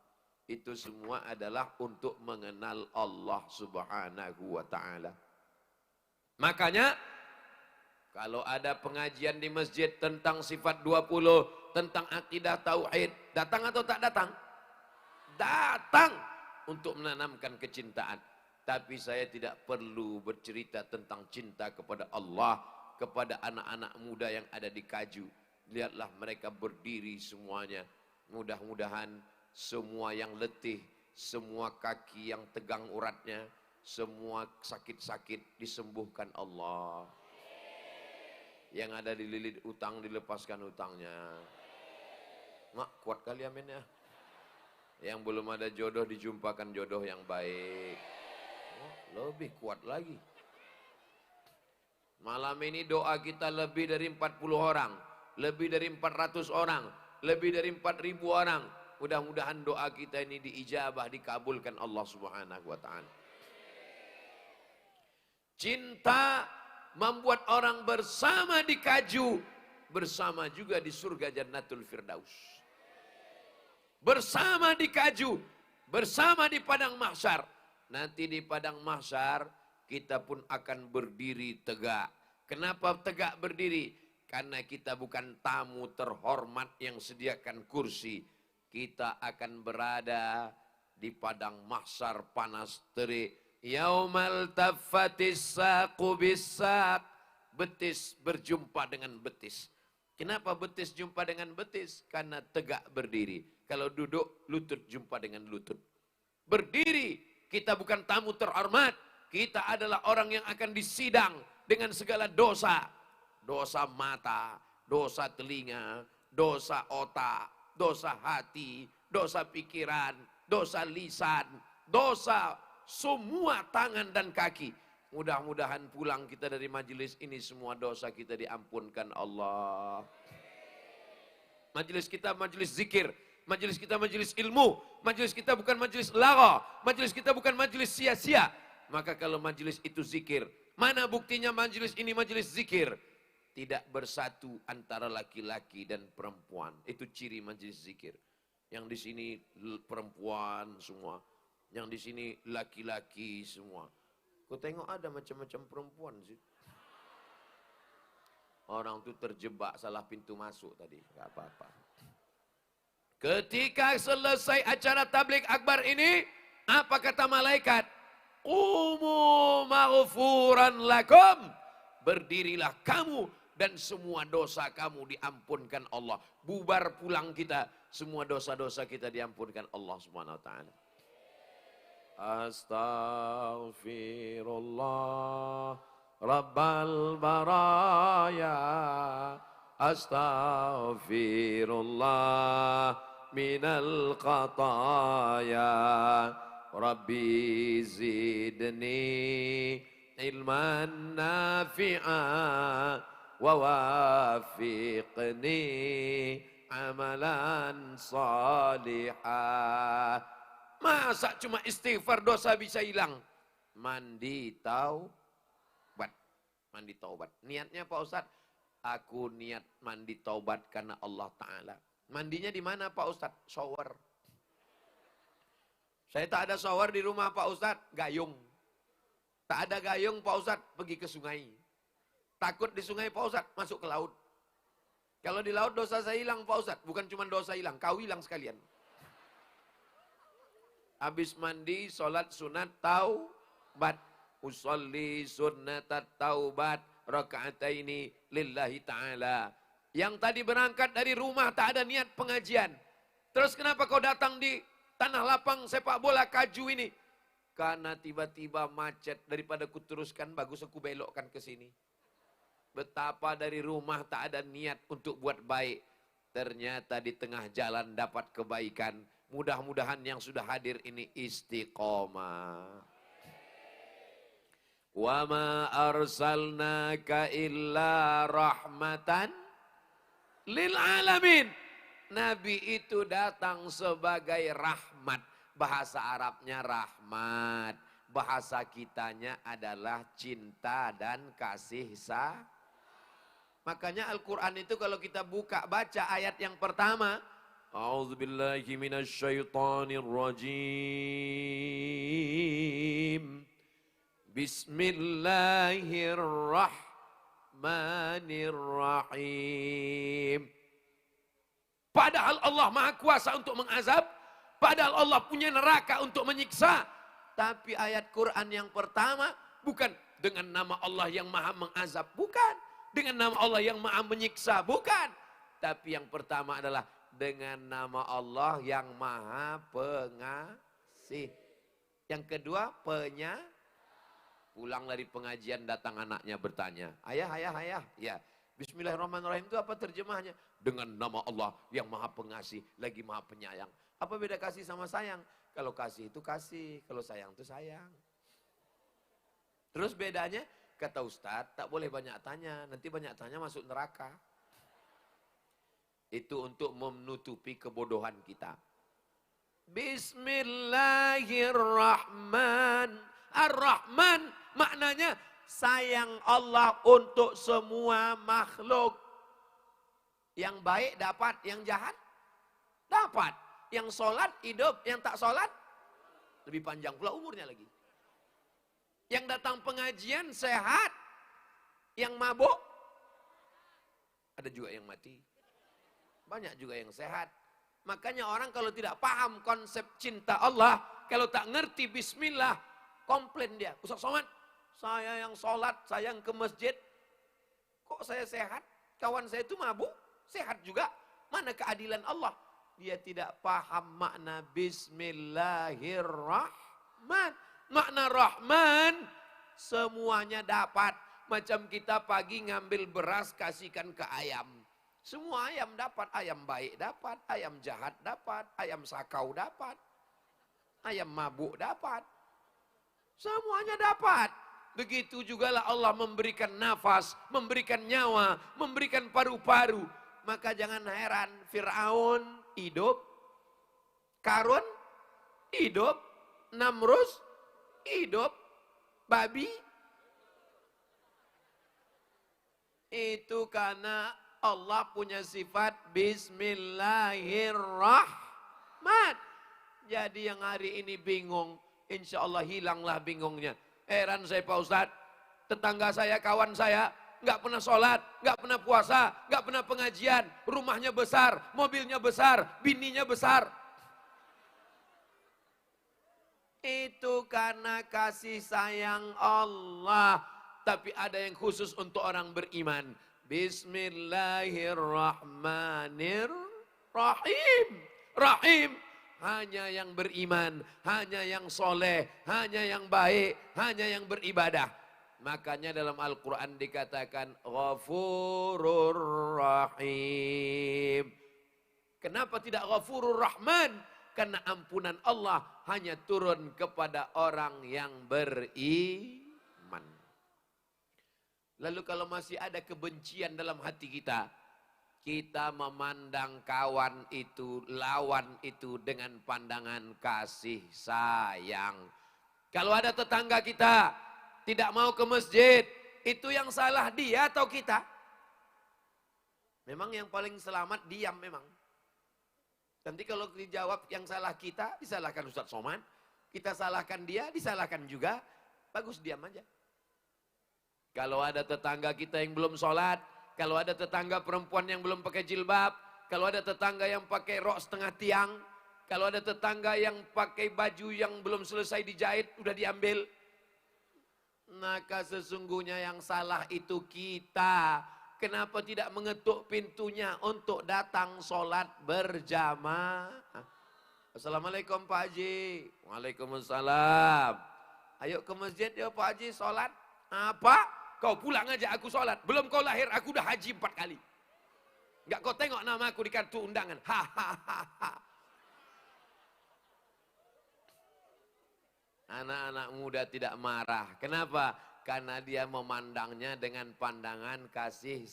Speaker 8: Itu semua adalah untuk mengenal Allah subhanahu wa ta'ala. Makanya kalau ada pengajian di masjid tentang sifat 20, tentang akidah tauhid, datang atau tak datang? Datang untuk menanamkan kecintaan. Tapi saya tidak perlu bercerita tentang cinta kepada Allah, kepada anak-anak muda yang ada di Kaju. Lihatlah mereka berdiri semuanya. Mudah-mudahan semua yang letih, semua kaki yang tegang uratnya, semua sakit-sakit disembuhkan Allah. Yang ada dililit utang dilepaskan utangnya. Mak, kuat kali amin ya. Yang belum ada jodoh dijumpakan jodoh yang baik. Oh, lebih kuat lagi. Malam ini doa kita lebih dari 40 orang, lebih dari 400 orang, lebih dari 4.000 orang. Mudah-mudahan doa kita ini diijabah, dikabulkan Allah Subhanahu wa ta'ala. Cinta membuat orang bersama di Kaju, bersama juga di surga Jannatul Firdaus. Bersama di Kaju, bersama di padang mahsyar. Nanti di padang mahsyar kita pun akan berdiri tegak. Kenapa tegak berdiri? Karena kita bukan tamu terhormat yang sediakan kursi. Kita akan berada di padang mahsyar panas terik. Yaumal taffatis saqu bis-saq. Betis berjumpa dengan betis. Kenapa betis jumpa dengan betis? Karena tegak berdiri. Kalau duduk, lutut jumpa dengan lutut. Berdiri, kita bukan tamu terhormat. Kita adalah orang yang akan disidang dengan segala dosa. Dosa mata, dosa telinga, dosa otak, dosa hati, dosa pikiran, dosa lisan, dosa semua tangan dan kaki. Mudah-mudahan pulang kita dari majelis ini semua dosa kita diampunkan Allah. Majelis kita majelis zikir, majelis kita majelis ilmu, majelis kita bukan majelis lara, majelis kita bukan majelis sia-sia. Maka kalau majelis itu zikir, mana buktinya majelis ini majelis zikir? Tidak bersatu antara laki-laki dan perempuan. Itu ciri majelis zikir. Yang di sini perempuan semua. Yang di sini laki-laki semua. Kau tengok ada macam-macam perempuan sih. Orang tuh terjebak salah pintu masuk tadi. Gak apa-apa. Ketika selesai acara tabligh akbar ini, apa kata malaikat? Qumu maghfuran lakum. Berdirilah kamu dan semua dosa kamu diampunkan Allah. Bubar pulang kita, semua dosa-dosa kita diampunkan Allah Subhanahu wa taala. Astaghfirullah Rabbal baraya. Astaghfirullah minal khataya. Rabbi zidni ilman nafi'a wa wafiqni amalan salihah. Masa cuma istighfar dosa bisa hilang? Mandi taubat. Mandi taubat. Niatnya Pak Ustadz? Aku niat mandi taubat karena Allah Ta'ala. Mandinya di mana Pak Ustadz? Shower. Saya tak ada shower di rumah Pak Ustadz, gayung. Tak ada gayung Pak Ustadz, pergi ke sungai. Takut di sungai Pak Ustadz, masuk ke laut. Kalau di laut dosa saya hilang Pak Ustadz, bukan cuma dosa hilang, kau hilang sekalian. Habis mandi, sholat sunat taubat. Usolli sunnatat taubat, raka'ataini lillahi ta'ala. Yang tadi berangkat dari rumah tak ada niat pengajian. Terus kenapa kau datang di tanah lapang sepak bola Kaju ini? Karena tiba-tiba macet, daripada kuteruskan bagus aku belokkan ke sini. Betapa dari rumah tak ada niat untuk buat baik. Ternyata di tengah jalan dapat kebaikan. Mudah-mudahan yang sudah hadir ini istiqomah. Wa ma arsalnaka illa rahmatan lil alamin. Nabi itu datang sebagai rahmat. Bahasa Arabnya rahmat. Bahasa kitanya adalah cinta dan kasih sayang. Makanya Al-Quran itu kalau kita buka baca ayat yang pertama. A'udzubillahi minasyaitonir rajim. Bismillahirrahmanirrahim. Padahal Allah Maha Kuasa untuk mengazab, padahal Allah punya neraka untuk menyiksa. Tapi ayat Quran yang pertama bukan dengan nama Allah yang Maha mengazab, bukan. Dengan nama Allah yang Maha menyiksa, bukan. Tapi yang pertama adalah dengan nama Allah yang Maha Pengasih. Yang kedua pulang dari pengajian datang anaknya bertanya, ayah, ya. Bismillahirrahmanirrahim itu apa terjemahnya? Dengan nama Allah yang Maha Pengasih, lagi Maha Penyayang. Apa beda kasih sama sayang? Kalau kasih itu kasih, kalau sayang itu sayang. Terus bedanya, kata Ustadz, tak boleh banyak tanya, nanti banyak tanya masuk neraka. Itu untuk menutupi kebodohan kita. Bismillahirrahmanirrahim. Ar-Rahman maknanya sayang Allah untuk semua makhluk. Yang baik dapat, yang jahat dapat. Yang sholat hidup, yang tak sholat lebih panjang pula umurnya lagi. Yang datang pengajian sehat, yang mabuk ada juga yang mati. Banyak juga yang sehat. Makanya orang kalau tidak paham konsep cinta Allah, kalau tak ngerti bismillah, komplain dia. Ustaz Somad, saya yang sholat, saya yang ke masjid, kok saya sehat? Kawan saya itu mabuk, sehat juga. Mana keadilan Allah? Dia tidak paham makna bismillahirrahman. Makna Rahman, semuanya dapat. Macam kita pagi ngambil beras, kasihkan ke ayam. Semua ayam dapat, ayam baik dapat, ayam jahat dapat, ayam sakau dapat, ayam mabuk dapat. Semuanya dapat. Begitu jugalah Allah memberikan nafas, memberikan nyawa, memberikan paru-paru. Maka jangan heran, Fir'aun hidup, Karun hidup, Namrus hidup, babi. Itu karena Allah punya sifat Bismillahirrahman. Jadi yang hari ini bingung, insya Allah hilanglah bingungnya. Heran saya Pak Ustadz, tetangga saya, kawan saya, nggak pernah sholat, nggak pernah puasa, nggak pernah pengajian, rumahnya besar, mobilnya besar, bininya besar. Itu karena kasih sayang Allah. Tapi ada yang khusus untuk orang beriman. Bismillahirrahmanirrahim. Rahim. Hanya yang beriman, hanya yang soleh, hanya yang baik, hanya yang beribadah. Makanya dalam Al-Quran dikatakan Ghafurur Rahim. Kenapa tidak Ghafurur Rahman? Karena ampunan Allah hanya turun kepada orang yang beriman. Lalu kalau masih ada kebencian dalam hati kita, kita memandang kawan itu, lawan itu dengan pandangan kasih sayang. Kalau ada tetangga kita tidak mau ke masjid, itu yang salah dia atau kita? Memang yang paling selamat diam memang. Nanti kalau dijawab yang salah kita, disalahkan Ustaz Somad. Kita salahkan dia, disalahkan juga. Bagus diam aja. Kalau ada tetangga kita yang belum sholat, kalau ada tetangga perempuan yang belum pakai jilbab, kalau ada tetangga yang pakai rok setengah tiang, kalau ada tetangga yang pakai baju yang belum selesai dijahit, udah diambil. Maka sesungguhnya yang salah itu kita. Kenapa tidak mengetuk pintunya untuk datang sholat berjamaah? Assalamualaikum Pak Haji. Waalaikumsalam. Ayo ke masjid ya Pak Haji sholat. Apa? Kau pulang aja aku sholat. Belum kau lahir aku udah haji 4 kali. Enggak kau tengok nama aku di kartu undangan. Hahaha. Anak-anak muda tidak marah. Kenapa? Karena dia memandangnya dengan pandangan kasih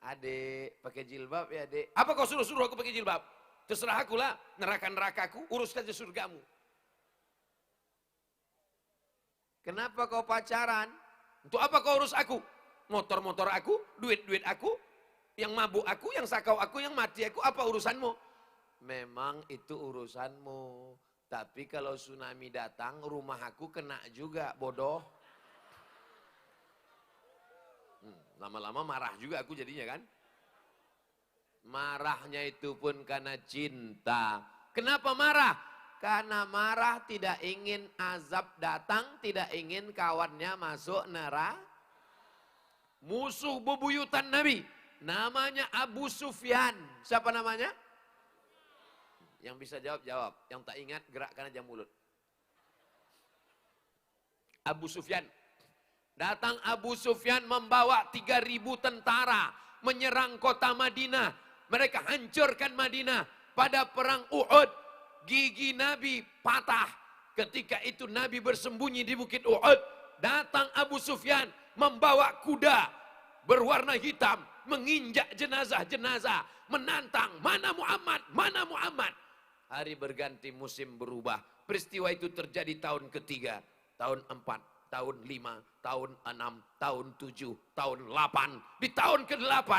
Speaker 8: Adik, pakai jilbab ya adik. Apa kau suruh-suruh aku pakai jilbab? Terserah aku lah, neraka-nerakaku, urus saja surgamu. Kenapa kau pacaran? Untuk apa kau urus aku? Motor-motor aku, duit-duit aku, yang mabuk aku, yang sakau aku, yang mati aku, apa urusanmu? Memang itu urusanmu. Tapi kalau tsunami datang, rumah aku kena juga, bodoh. Lama-lama marah juga aku jadinya kan. Marahnya itu pun karena cinta. Kenapa marah? Karena marah tidak ingin azab datang, tidak ingin kawannya masuk neraka. Musuh bebuyutan Nabi, namanya Abu Sufyan. Siapa namanya? Yang bisa jawab, jawab. Yang tak ingat, gerakkan aja mulut. Abu Sufyan. Datang Abu Sufyan membawa 3.000 tentara menyerang kota Madinah. Mereka hancurkan Madinah. Pada perang Uhud, gigi Nabi patah. Ketika itu Nabi bersembunyi di bukit Uhud. Datang Abu Sufyan membawa kuda berwarna hitam, menginjak jenazah-jenazah, menantang, mana Muhammad, mana Muhammad. Hari berganti, musim berubah. Peristiwa itu terjadi tahun ketiga, tahun 4, tahun 5, tahun 6, tahun 7, tahun 8. Di tahun ke-8,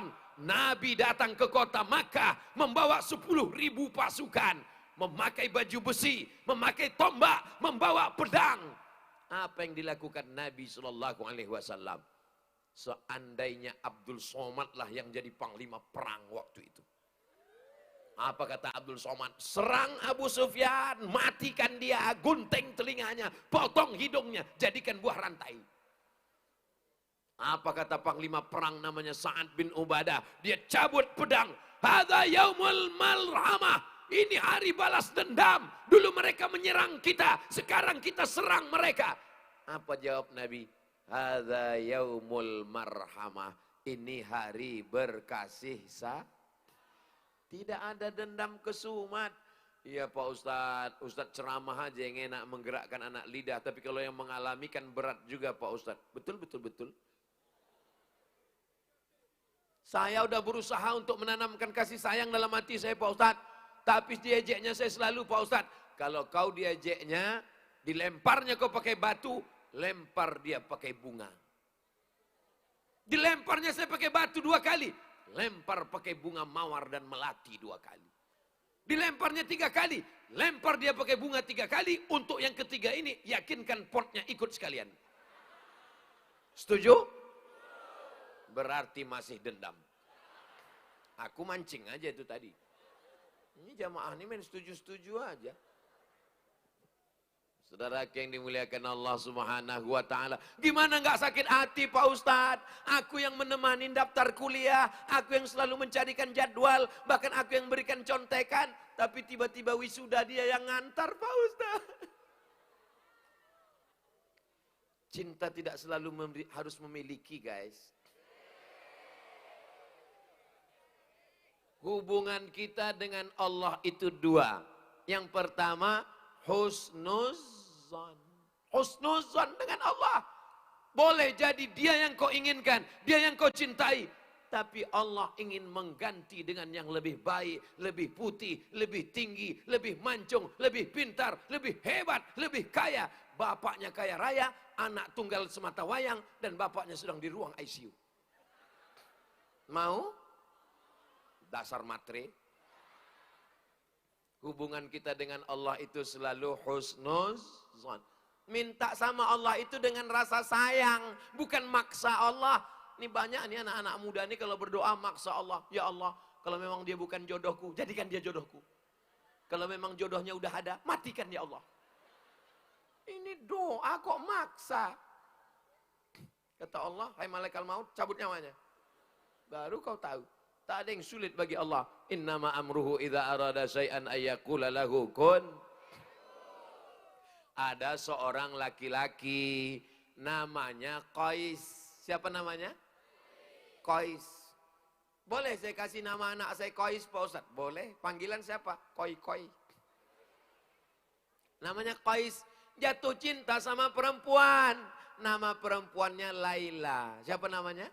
Speaker 8: Nabi datang ke kota Makkah membawa 10.000 pasukan. Memakai baju besi, memakai tombak, membawa pedang. Apa yang dilakukan Nabi SAW? Seandainya Abdul Somad lah yang jadi panglima perang waktu itu. Apa kata Abdul Somad? Serang Abu Sufyan, matikan dia, gunting telinganya, potong hidungnya, jadikan buah rantai. Apa kata panglima perang namanya Sa'ad bin Ubadah? Dia cabut pedang. Hadza yaumul malhamah. Ini hari balas dendam. Dulu mereka menyerang kita, sekarang kita serang mereka. Apa jawab Nabi? Hadza yaumul marhamah. Ini hari berkasih Tidak ada dendam kesumat. Iya Pak Ustadz, Ustadz ceramah aja yang enak menggerakkan anak lidah. Tapi kalau yang mengalami kan berat juga Pak Ustadz. Betul. Saya udah berusaha untuk menanamkan kasih sayang dalam hati saya Pak Ustadz. Tapi diejeknya saya selalu Pak Ustadz. Kalau kau diejeknya, dilemparnya kau pakai batu, lempar dia pakai bunga. Dilemparnya saya pakai batu 2 kali. Lempar pakai bunga mawar dan melati 2 kali. Dilemparnya 3 kali. Lempar dia pakai bunga 3 kali. Untuk yang ketiga ini, yakinkan potnya ikut sekalian. Setuju? Berarti masih dendam. Aku mancing aja itu tadi. Ini jamaah ini main setuju-setuju aja. Saudara yang dimuliakan Allah Subhanahu wa taala. Gimana enggak sakit hati Pak Ustadz? Aku yang menemani daftar kuliah, aku yang selalu mencarikan jadwal, bahkan aku yang berikan contekan, tapi tiba-tiba wisuda dia yang ngantar Pak Ustadz. Cinta tidak selalu harus memiliki, guys. Hubungan kita dengan Allah itu 2. Yang pertama, husnuzan dengan Allah. Boleh jadi dia yang kau inginkan, dia yang kau cintai. Tapi Allah ingin mengganti dengan yang lebih baik, lebih putih, lebih tinggi, lebih mancung, lebih pintar, lebih hebat, lebih kaya. Bapaknya kaya raya, anak tunggal semata wayang, dan bapaknya sedang di ruang ICU. Mau? Dasar matre. Hubungan kita dengan Allah itu selalu husnuzan. Minta sama Allah itu dengan rasa sayang, bukan maksa Allah. Ini banyak nih anak-anak muda nih kalau berdoa maksa Allah. Ya Allah, kalau memang dia bukan jodohku, jadikan dia jodohku. Kalau memang jodohnya udah ada, matikan ya Allah. Ini doa kok maksa. Kata Allah, hai malaikat maut, cabut nyawanya. Baru kau tahu. Tak ada yang sulit bagi Allah. Innama amruhu idza arada syai'an ayyaqula lahu kun. Ada seorang laki-laki namanya Qais. Siapa namanya? Qais. Boleh saya kasih nama anak saya Qais Pak Ustaz? Boleh. Panggilan siapa? Koi. Namanya Qais. jatuh cinta sama perempuan. Nama perempuannya Laila. Siapa namanya?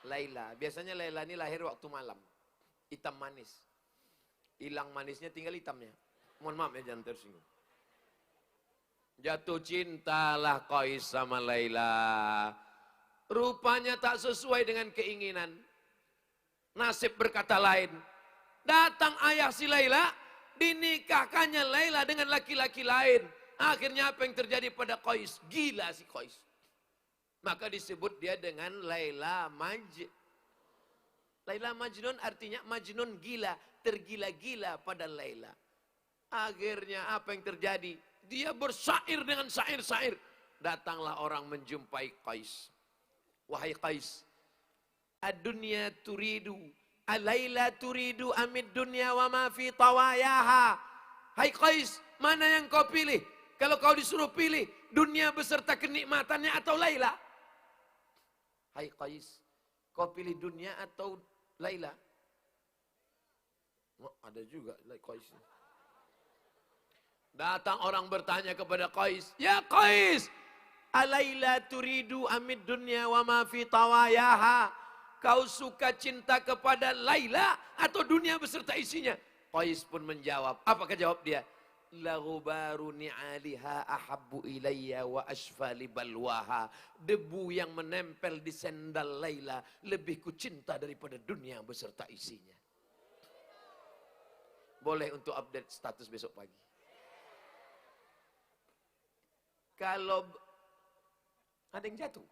Speaker 8: Laila. Biasanya Laila ini lahir waktu malam. Hitam manis. Hilang manisnya, tinggal hitamnya. Mohon maaf ya, jangan tersinggung. Jatuh cintalah Qais sama Laila. Rupanya tak sesuai dengan keinginan. Nasib berkata lain. Datang ayah si Laila, dinikahkannya Laila dengan laki-laki lain. Akhirnya apa yang terjadi pada Qais? Gila si Qais. Maka disebut dia dengan Laila Laila Majnun, artinya Majnun gila, tergila-gila pada Laila. Akhirnya apa yang terjadi? Dia bersyair dengan syair-syair. Datanglah orang menjumpai Qais. Wahai Qais, ad-dunya turidu, al-laila turidu amid dunya wa ma fi tawayaha. Hai Qais, mana yang kau pilih? Kalau kau disuruh pilih, dunia beserta kenikmatannya atau Laila? Hai Qais, kau pilih dunia atau Laila? Oh, ada juga Qais. Datang orang bertanya kepada Qais, ya Qais, alaila turidu amid dunya wa ma fi tawayaha. Kau suka cinta kepada Laila atau dunia beserta isinya? Qais pun menjawab. Apakah jawab dia? La ghubaru ni'aliha ahabbu ilayya wa asfali balwaha. Debu yang menempel di sendal Laila lebih ku cinta daripada dunia beserta isinya. Boleh untuk update status besok pagi. Kalau ada yang jatuh.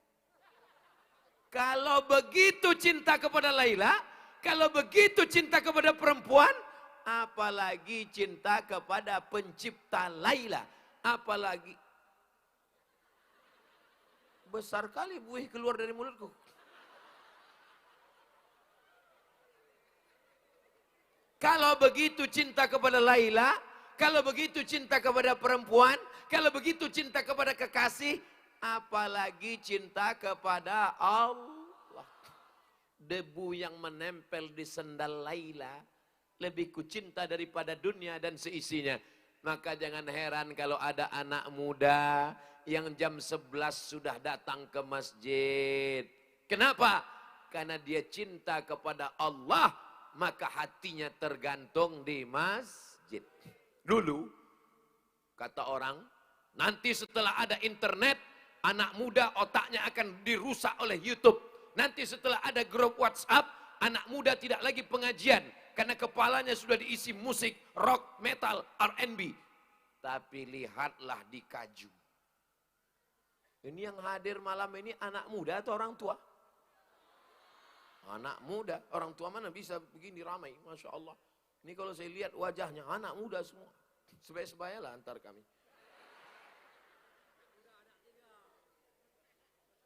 Speaker 8: Kalau begitu cinta kepada Laila, kalau begitu cinta kepada perempuan, apalagi cinta kepada pencipta Laila, apalagi besar kali buih keluar dari mulutku. Kalau begitu cinta kepada Laila, kalau begitu cinta kepada perempuan, kalau begitu cinta kepada kekasih, apalagi cinta kepada Allah. Debu yang menempel di sendal Laila lebih ku cinta daripada dunia dan seisinya. Maka jangan heran kalau ada anak muda yang jam 11 sudah datang ke masjid. Kenapa? Karena dia cinta kepada Allah, maka hatinya tergantung di masjid. Dulu, kata orang, nanti setelah ada internet, anak muda otaknya akan dirusak oleh YouTube. Nanti setelah ada grup WhatsApp, anak muda tidak lagi pengajian. Karena kepalanya sudah diisi musik, rock, metal, R&B. Tapi lihatlah di Kaju. Ini yang hadir malam ini anak muda atau orang tua? Anak muda, orang tua mana bisa begini ramai, Masya Allah. Ini kalau saya lihat wajahnya, anak muda semua. Sebaya-sebayalah antar kami.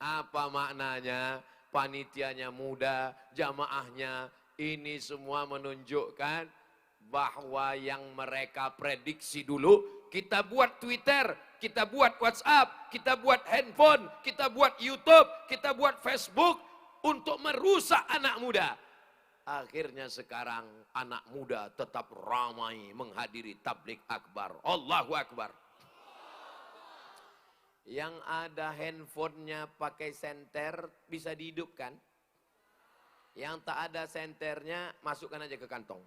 Speaker 8: Apa maknanya? Panitianya muda, jamaahnya, ini semua menunjukkan bahwa yang mereka prediksi dulu, kita buat Twitter, kita buat WhatsApp, kita buat handphone, kita buat YouTube, kita buat Facebook untuk merusak anak muda. Akhirnya sekarang anak muda tetap ramai menghadiri tabligh akbar. Allahu Akbar. Yang ada handphonenya pakai senter bisa dihidupkan. Yang tak ada senternya masukkan aja ke kantong.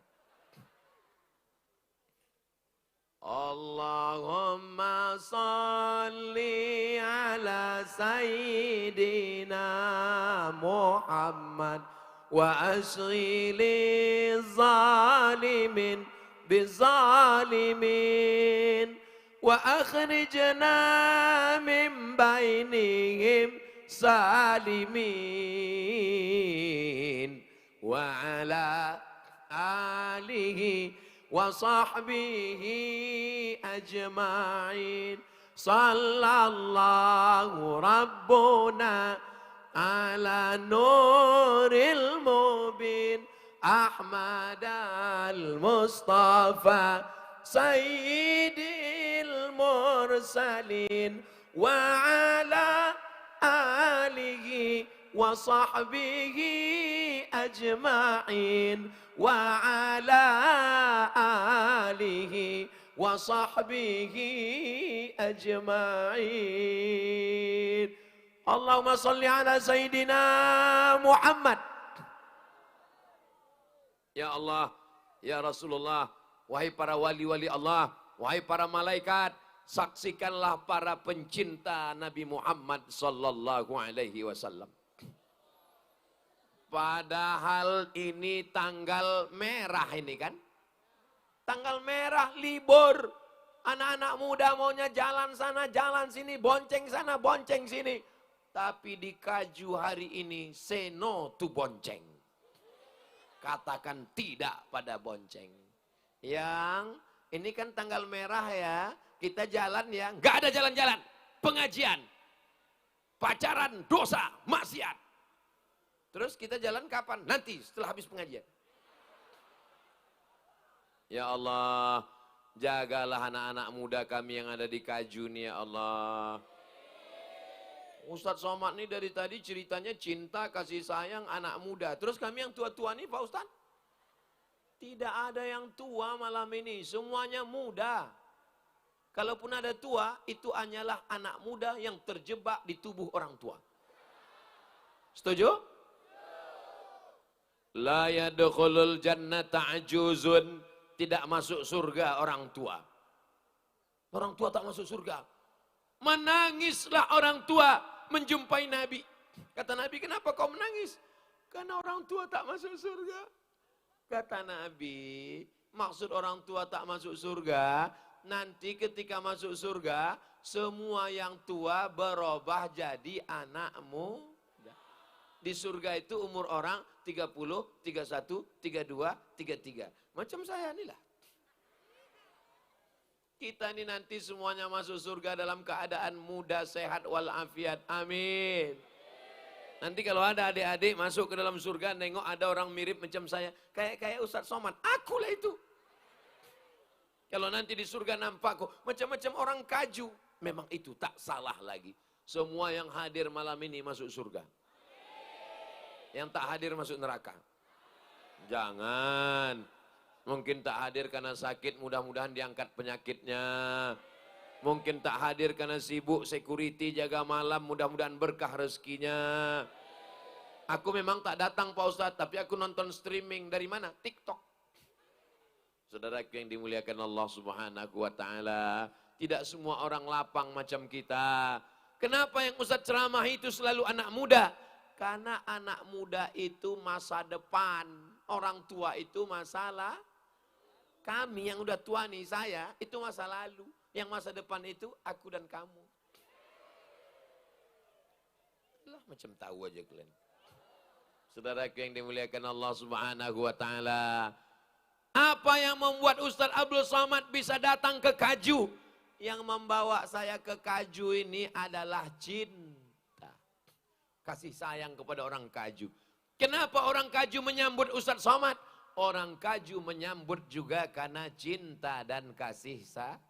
Speaker 8: Allahumma salli ala sayyidina Muhammad wa ashghili zalimin bizalimin wa akhrijna min bainihim salimin wa ala alihi wa sahbihi ajma'in sallallahu rabbuna ala nuril mubin Ahmad al-Mustafa sayyidil mursalin wa ala alihi wa sahbihi ajma'in wa ala alihi wa sahbihi ajma'in. Allahumma salli ala Sayyidina Muhammad. Ya Allah, ya Rasulullah, wahai para wali-wali Allah, wahai para malaikat, saksikanlah para pencinta Nabi Muhammad sallallahu alaihi wasallam. Padahal ini tanggal merah ini kan? Tanggal merah, libur. Anak-anak muda maunya jalan sana, jalan sini, bonceng sana, bonceng sini. Tapi di Kaju hari ini, say no to bonceng. Katakan tidak pada bonceng. Yang ini kan tanggal merah ya, kita jalan ya, nggak ada jalan-jalan. Pengajian, pacaran, dosa, maksiat. Terus kita jalan kapan? Nanti setelah habis pengajian. Ya Allah, jagalah anak-anak muda kami yang ada di Kaju nih ya Allah. Ustadz Somad nih dari tadi ceritanya cinta, kasih sayang, anak muda. Terus kami yang tua-tua nih Pak Ustadz? Tidak ada yang tua malam ini, semuanya muda. Kalaupun ada tua, itu hanyalah anak muda yang terjebak di tubuh orang tua. Setuju? La yadkhulul jannata ajuzun. Tidak masuk surga orang tua. Orang tua tak masuk surga. Menangislah orang tua menjumpai Nabi. Kata Nabi, kenapa kau menangis? Karena orang tua tak masuk surga. Kata Nabi, maksud orang tua tak masuk surga, nanti ketika masuk surga, semua yang tua berubah jadi anakmu. Di surga itu umur orang 30, 31, 32, 33. Macam saya inilah. Kita ini nanti semuanya masuk surga dalam keadaan muda, sehat, walafiat. Amin. Nanti kalau ada adik-adik masuk ke dalam surga, nengok ada orang mirip macam saya. Kayak Ustadz Somad, akulah itu. Kalau nanti di surga nampak kok macam-macam orang Kaju. Memang itu tak salah lagi. Semua yang hadir malam ini masuk surga. Yang tak hadir masuk neraka. Jangan. Mungkin tak hadir karena sakit, mudah-mudahan diangkat penyakitnya. Mungkin tak hadir karena sibuk security jaga malam, mudah-mudahan berkah rezekinya. Aku memang tak datang Pak Ustadz, tapi aku nonton streaming dari mana? TikTok. Saudaraku yang dimuliakan Allah Subhanahu wa taala, tidak semua orang lapang macam kita. Kenapa yang Ustadz ceramah itu selalu anak muda? Karena anak muda itu masa depan, orang tua itu masalah. Kami yang udah tua nih, saya, itu masa lalu. Yang masa depan itu aku dan kamu. Lah macam tahu aja kalian. Saudaraku yang dimuliakan Allah Subhanahu wa taala. Apa yang membuat Ustadz Abdul Somad bisa datang ke Kaju? Yang membawa saya ke Kaju ini adalah cinta. Kasih sayang kepada orang Kaju. Kenapa orang Kaju menyambut Ustadz Somad? Orang Kaju menyambut juga karena cinta dan kasih sayang.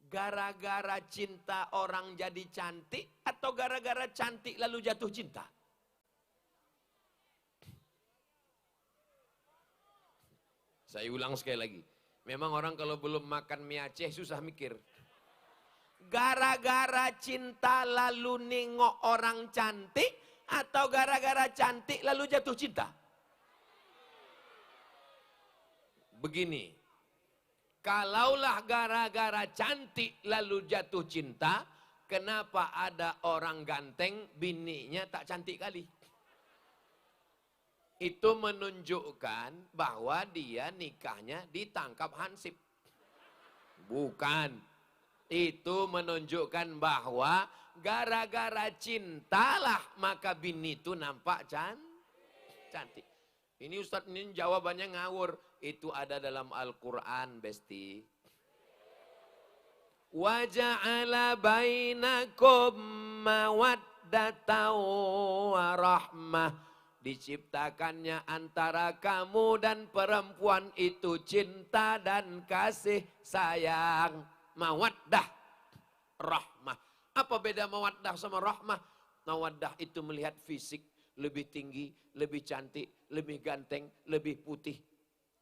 Speaker 8: Gara-gara cinta orang jadi cantik atau gara-gara cantik lalu jatuh cinta? Saya ulang sekali lagi. Memang orang kalau belum makan mie Aceh susah mikir. Gara-gara cinta lalu nengok orang cantik atau gara-gara cantik lalu jatuh cinta? Begini, kalaulah gara-gara cantik lalu jatuh cinta, kenapa ada orang ganteng bininya tak cantik kali? Itu menunjukkan bahwa dia nikahnya ditangkap hansip. Bukan. Itu menunjukkan bahwa gara-gara cintalah maka bini itu nampak cantik. Ini Ustadz ini jawabannya ngawur. Itu ada dalam Al-Quran, Besti. Wa ja'ala bainakum mawaddatan wa rahmah. Diciptakannya antara kamu dan perempuan itu cinta dan kasih sayang. Mawaddah, rahmah. Apa beda mawaddah sama rahmah? Mawaddah itu melihat fisik, lebih tinggi, lebih cantik, lebih ganteng, lebih putih.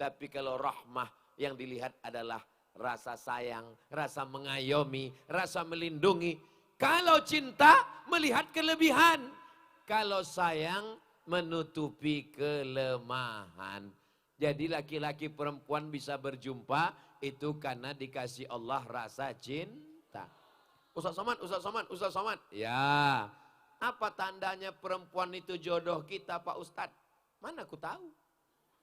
Speaker 8: Tapi kalau rahmah yang dilihat adalah rasa sayang, rasa mengayomi, rasa melindungi. Kalau cinta melihat kelebihan, kalau sayang menutupi kelemahan. Jadi laki-laki perempuan bisa berjumpa itu karena dikasih Allah rasa cinta. Ustaz Somad. Ya, apa tandanya perempuan itu jodoh kita Pak Ustadz? Mana aku tahu.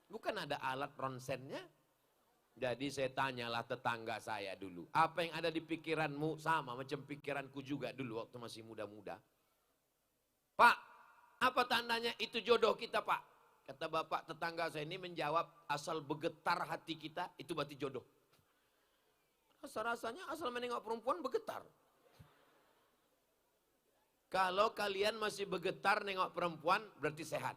Speaker 8: Bukan ada alat ronsennya. Jadi saya tanyalah tetangga saya dulu. Apa yang ada di pikiranmu sama macam pikiranku juga dulu waktu masih muda-muda. Pak, apa tandanya itu jodoh kita Pak? Kata bapak tetangga saya ini menjawab, asal bergetar hati kita itu berarti jodoh. Rasa-rasanya asal menengok perempuan bergetar. Kalau kalian masih bergetar nengok perempuan berarti sehat.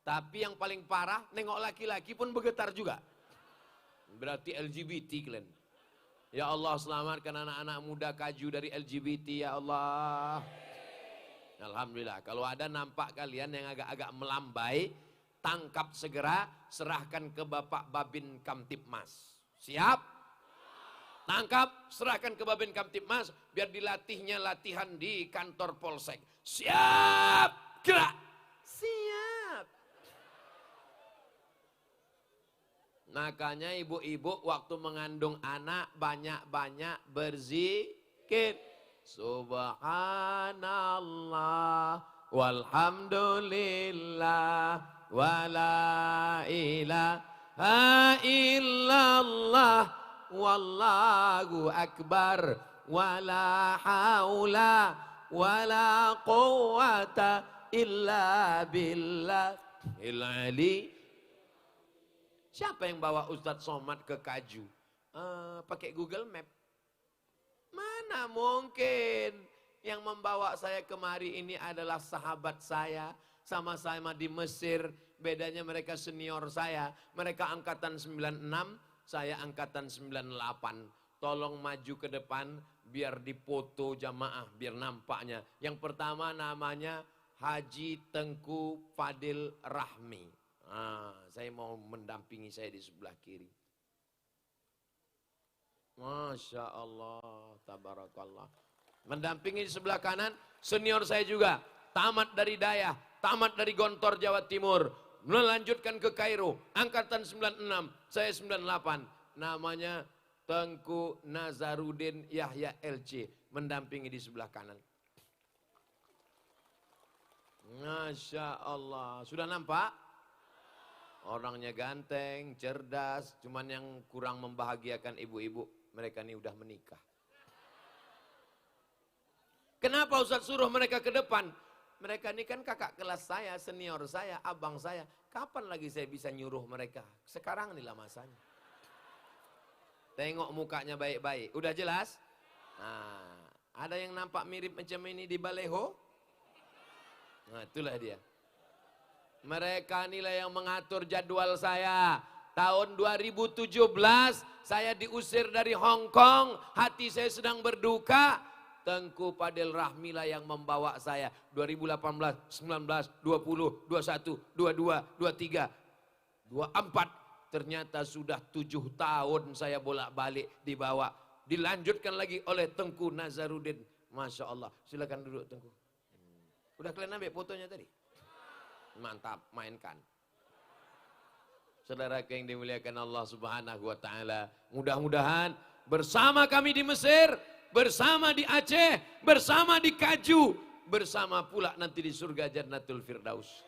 Speaker 8: Tapi yang paling parah, nengok laki-laki pun bergetar juga. Berarti LGBT kalian. Ya Allah selamatkan anak-anak muda kaju dari LGBT ya Allah. Alhamdulillah. Kalau ada nampak kalian yang agak-agak melambai, tangkap segera, serahkan ke Bapak Babin Kamtipmas. Siap? Tangkap, serahkan ke Babin Kamtipmas, biar dilatihnya latihan di kantor Polsek. Siap! Gerak! Siap! Makanya ibu-ibu waktu mengandung anak banyak-banyak berzikir. Subhanallah walhamdulillah wala ilaha illallah wallahu akbar wala haula wala quwata illa billahil ali. Siapa yang bawa Ustadz Somad ke Kaju? Pakai Google Map. Mana mungkin yang membawa saya kemari ini adalah sahabat saya. Sama-sama di Mesir, bedanya mereka senior saya. Mereka angkatan 96, saya angkatan 98. Tolong maju ke depan biar dipoto jamaah, biar nampaknya. Yang pertama namanya Haji Tengku Fadil Rahmi. Saya mau mendampingi saya di sebelah kiri. Masya Allah, tabarakallah. Mendampingi di sebelah kanan, senior saya juga. Tamat dari Dayah, tamat dari Gontor, Jawa Timur. Melanjutkan ke Kairo, angkatan 96, saya 98. Namanya Tengku Nazarudin Yahya LC. Mendampingi di sebelah kanan. Masya Allah, sudah nampak? Orangnya ganteng, cerdas, cuman yang kurang membahagiakan ibu-ibu, mereka ini udah menikah. Kenapa Ustaz suruh mereka ke depan? Mereka ini kan kakak kelas saya, senior saya, abang saya. Kapan lagi saya bisa nyuruh mereka? Sekarang inilah masanya. Tengok mukanya baik-baik, udah jelas? Nah, ada yang nampak mirip macam ini di baleho? Nah, itulah dia. Mereka inilah yang mengatur jadwal saya. Tahun 2017 saya diusir dari Hong Kong. Hati saya sedang berduka. Tengku Fadil Rahmi lah yang membawa saya. 2018, 19, 20, 21, 22, 23, 24. Ternyata sudah 7 tahun saya bolak-balik dibawa. Dilanjutkan lagi oleh Tengku Nazarudin. Masya Allah. Silakan duduk Tengku. Udah kalian ambil fotonya tadi? Mantap, mainkan. Saudara yang dimuliakan Allah Subhanahu wa taala, mudah-mudahan bersama kami di Mesir, bersama di Aceh, bersama di Kaju, bersama pula nanti di surga Jannatul Firdaus.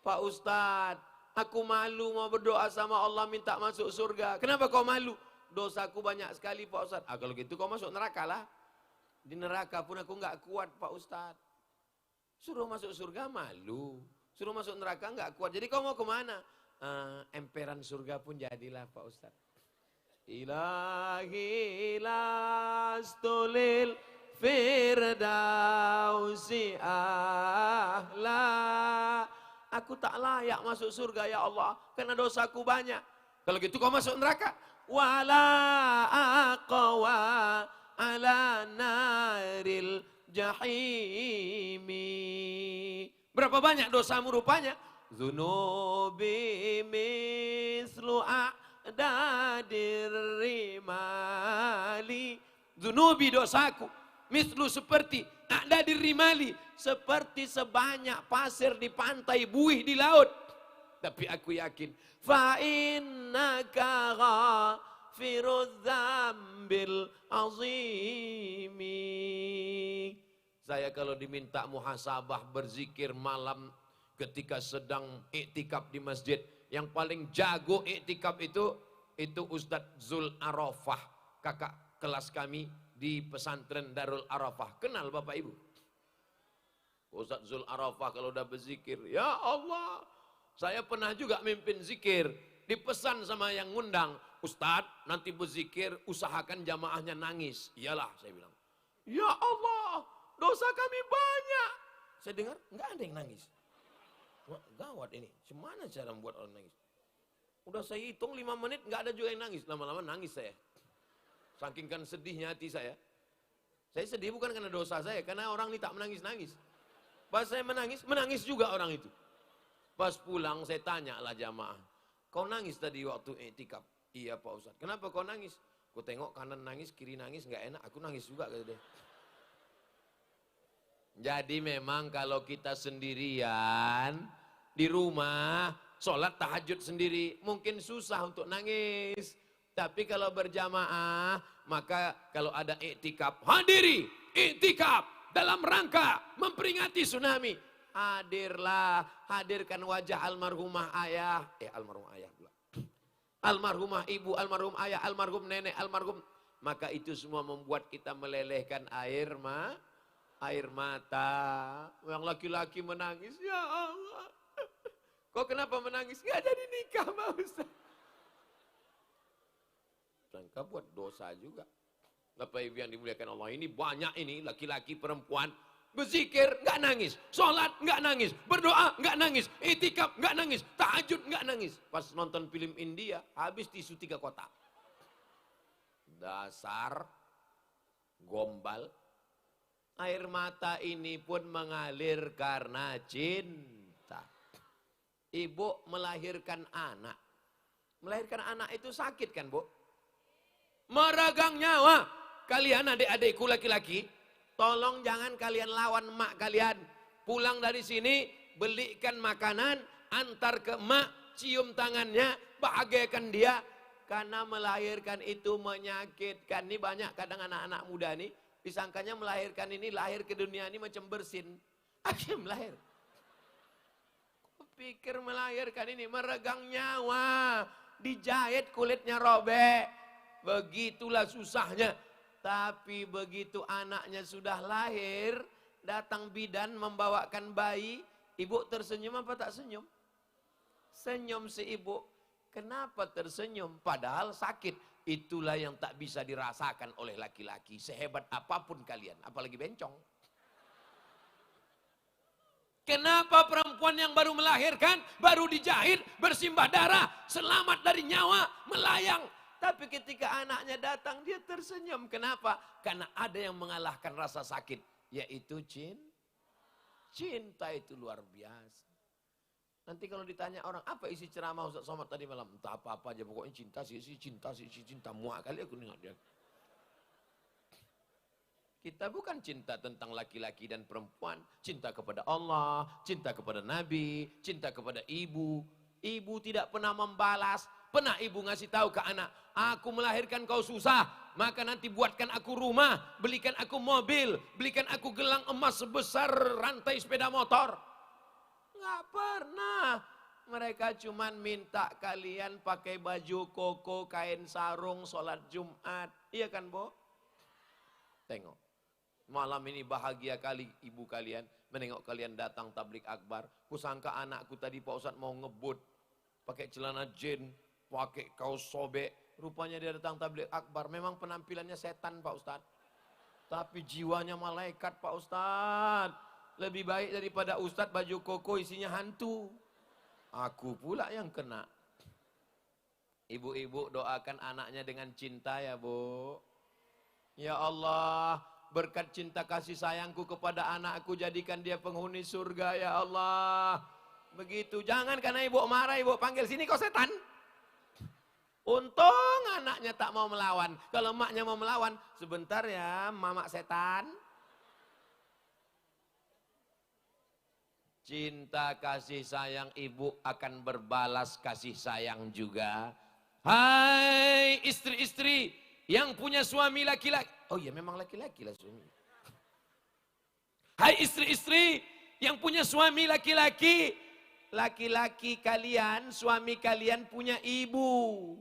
Speaker 8: Pak Ustadz, aku malu mau berdoa sama Allah minta masuk surga. Kenapa kau malu? Dosaku banyak sekali Pak Ustadz. Kalau gitu kau masuk neraka lah. Di neraka pun aku nggak kuat Pak Ustadz. Suruh masuk surga malu, suruh masuk neraka nggak kuat. Jadi kau mau kemana? Emperan surga pun jadilah Pak Ustadz. Ilahi lastulil firdausi ahla. Aku tak layak masuk surga ya Allah, karena dosaku banyak. Kalau gitu kau masuk neraka. Wala aqwa ala naril jahimi. Berapa banyak dosamu rupanya? Zunubi mislu a'dadir-rimali. Zunubi dosaku. Mislu seperti a'dadir-rimali. Seperti sebanyak pasir di pantai, buih di laut. Tapi aku yakin. Fa'innaka ghafirudz dzambil azimi. Saya kalau diminta muhasabah berzikir malam ketika sedang iktikaf di masjid, yang paling jago iktikaf itu Ustadz Zul Arafah, kakak kelas kami di pesantren Darul Arafah. Kenal Bapak Ibu? Ustadz Zul Arafah kalau udah berzikir, ya Allah, saya pernah juga mimpin zikir, dipesan sama yang ngundang, Ustadz nanti berzikir usahakan jamaahnya nangis. Iyalah, saya bilang. Ya Allah, dosa kami banyak. Saya dengar nggak ada yang nangis. Wah, gawat ini. Gimana cara membuat orang nangis? Udah saya hitung 5 menit nggak ada juga yang nangis. Lama-lama nangis saya. Saking kan sedihnya hati saya. Saya sedih bukan karena dosa saya, karena orang ini tak menangis-nangis. Pas saya menangis, menangis juga orang itu. Pas pulang saya tanya lah jamaah, kau nangis tadi waktu iktikaf? Iya Pak Ustadz. Kenapa kau nangis? Ku tengok kanan nangis, kiri nangis, nggak enak. Aku nangis juga kata dia. Jadi memang kalau kita sendirian di rumah, sholat tahajud sendiri, mungkin susah untuk nangis. Tapi kalau berjamaah, maka kalau ada iktikaf, hadiri iktikaf dalam rangka memperingati tsunami. Hadirlah, hadirkan wajah almarhumah ayah, almarhumah ayah pula. Almarhumah ibu, almarhum ayah, almarhum nenek, almarhum. Maka itu semua membuat kita melelehkan air mata. Yang laki-laki menangis, ya Allah. Kok kenapa menangis? Gak jadi nikah Pak Ustaz. Sangka buat dosa juga. Bapak Ibu yang dimuliakan Allah, ini banyak ini laki-laki perempuan berzikir nggak nangis, sholat nggak nangis, berdoa nggak nangis, itikaf nggak nangis, tahajud nggak nangis. Pas nonton film India habis tisu 3 kotak. Dasar gombal. Air mata ini pun mengalir karena cinta. Ibu melahirkan anak. Melahirkan anak itu sakit kan Bu? Meregang nyawa. Kalian adik-adikku laki-laki, tolong jangan kalian lawan emak kalian. Pulang dari sini, belikan makanan, antar ke emak, cium tangannya, bahagiakan dia. Karena melahirkan itu menyakitkan. Ini banyak kadang anak-anak muda nih, disangkanya melahirkan ini, lahir ke dunia ini macam bersin. Akhirnya melahir. Pikir melahirkan ini meregang nyawa, dijahit kulitnya robek. Begitulah susahnya. Tapi begitu anaknya sudah lahir, datang bidan membawakan bayi, ibu tersenyum apa tak senyum? Senyum si ibu. Kenapa tersenyum? Padahal sakit. Itulah yang tak bisa dirasakan oleh laki-laki. Sehebat apapun kalian, apalagi bencong. Kenapa perempuan yang baru melahirkan, baru dijahit, bersimbah darah, selamat dari nyawa, melayang. Tapi ketika anaknya datang, dia tersenyum. Kenapa? Karena ada yang mengalahkan rasa sakit. Yaitu cinta itu luar biasa. Nanti kalau ditanya orang, apa isi ceramah Ustaz Somad tadi malam? Entah apa-apa aja, pokoknya cinta sih, cinta. Muak kali aku nengok dia. Kita bukan cinta tentang laki-laki dan perempuan. Cinta kepada Allah, cinta kepada Nabi, cinta kepada ibu. Ibu tidak pernah membalas. Pernah ibu ngasih tahu ke anak, aku melahirkan kau susah, maka nanti buatkan aku rumah, belikan aku mobil, belikan aku gelang emas sebesar rantai sepeda motor. Nggak pernah. Mereka cuman minta kalian pakai baju koko, kain sarung, sholat Jumat. Iya kan Bu? Tengok. Malam ini bahagia kali ibu kalian menengok kalian datang tablik akbar. Kusangka anakku tadi Pak Ustadz mau ngebut, pakai celana jin, pakai kaos sobek, rupanya dia datang tabligh akbar. Memang penampilannya setan Pak Ustadz, tapi jiwanya malaikat Pak Ustadz. Lebih baik daripada Ustadz baju koko isinya hantu. Aku pula yang kena. Ibu-ibu doakan anaknya dengan cinta ya Bu. Ya Allah, berkat cinta kasih sayangku kepada anakku, jadikan dia penghuni surga ya Allah. Begitu, jangan karena ibu marah ibu panggil, sini kau setan. Untung anaknya tak mau melawan. Kalau emaknya mau melawan, sebentar ya mamak setan. Cinta kasih sayang ibu akan berbalas kasih sayang juga. Hai istri-istri yang punya suami laki-laki. Oh iya memang laki-laki lah suami. Hai istri-istri yang punya suami laki-laki. Laki-laki kalian, suami kalian punya ibu.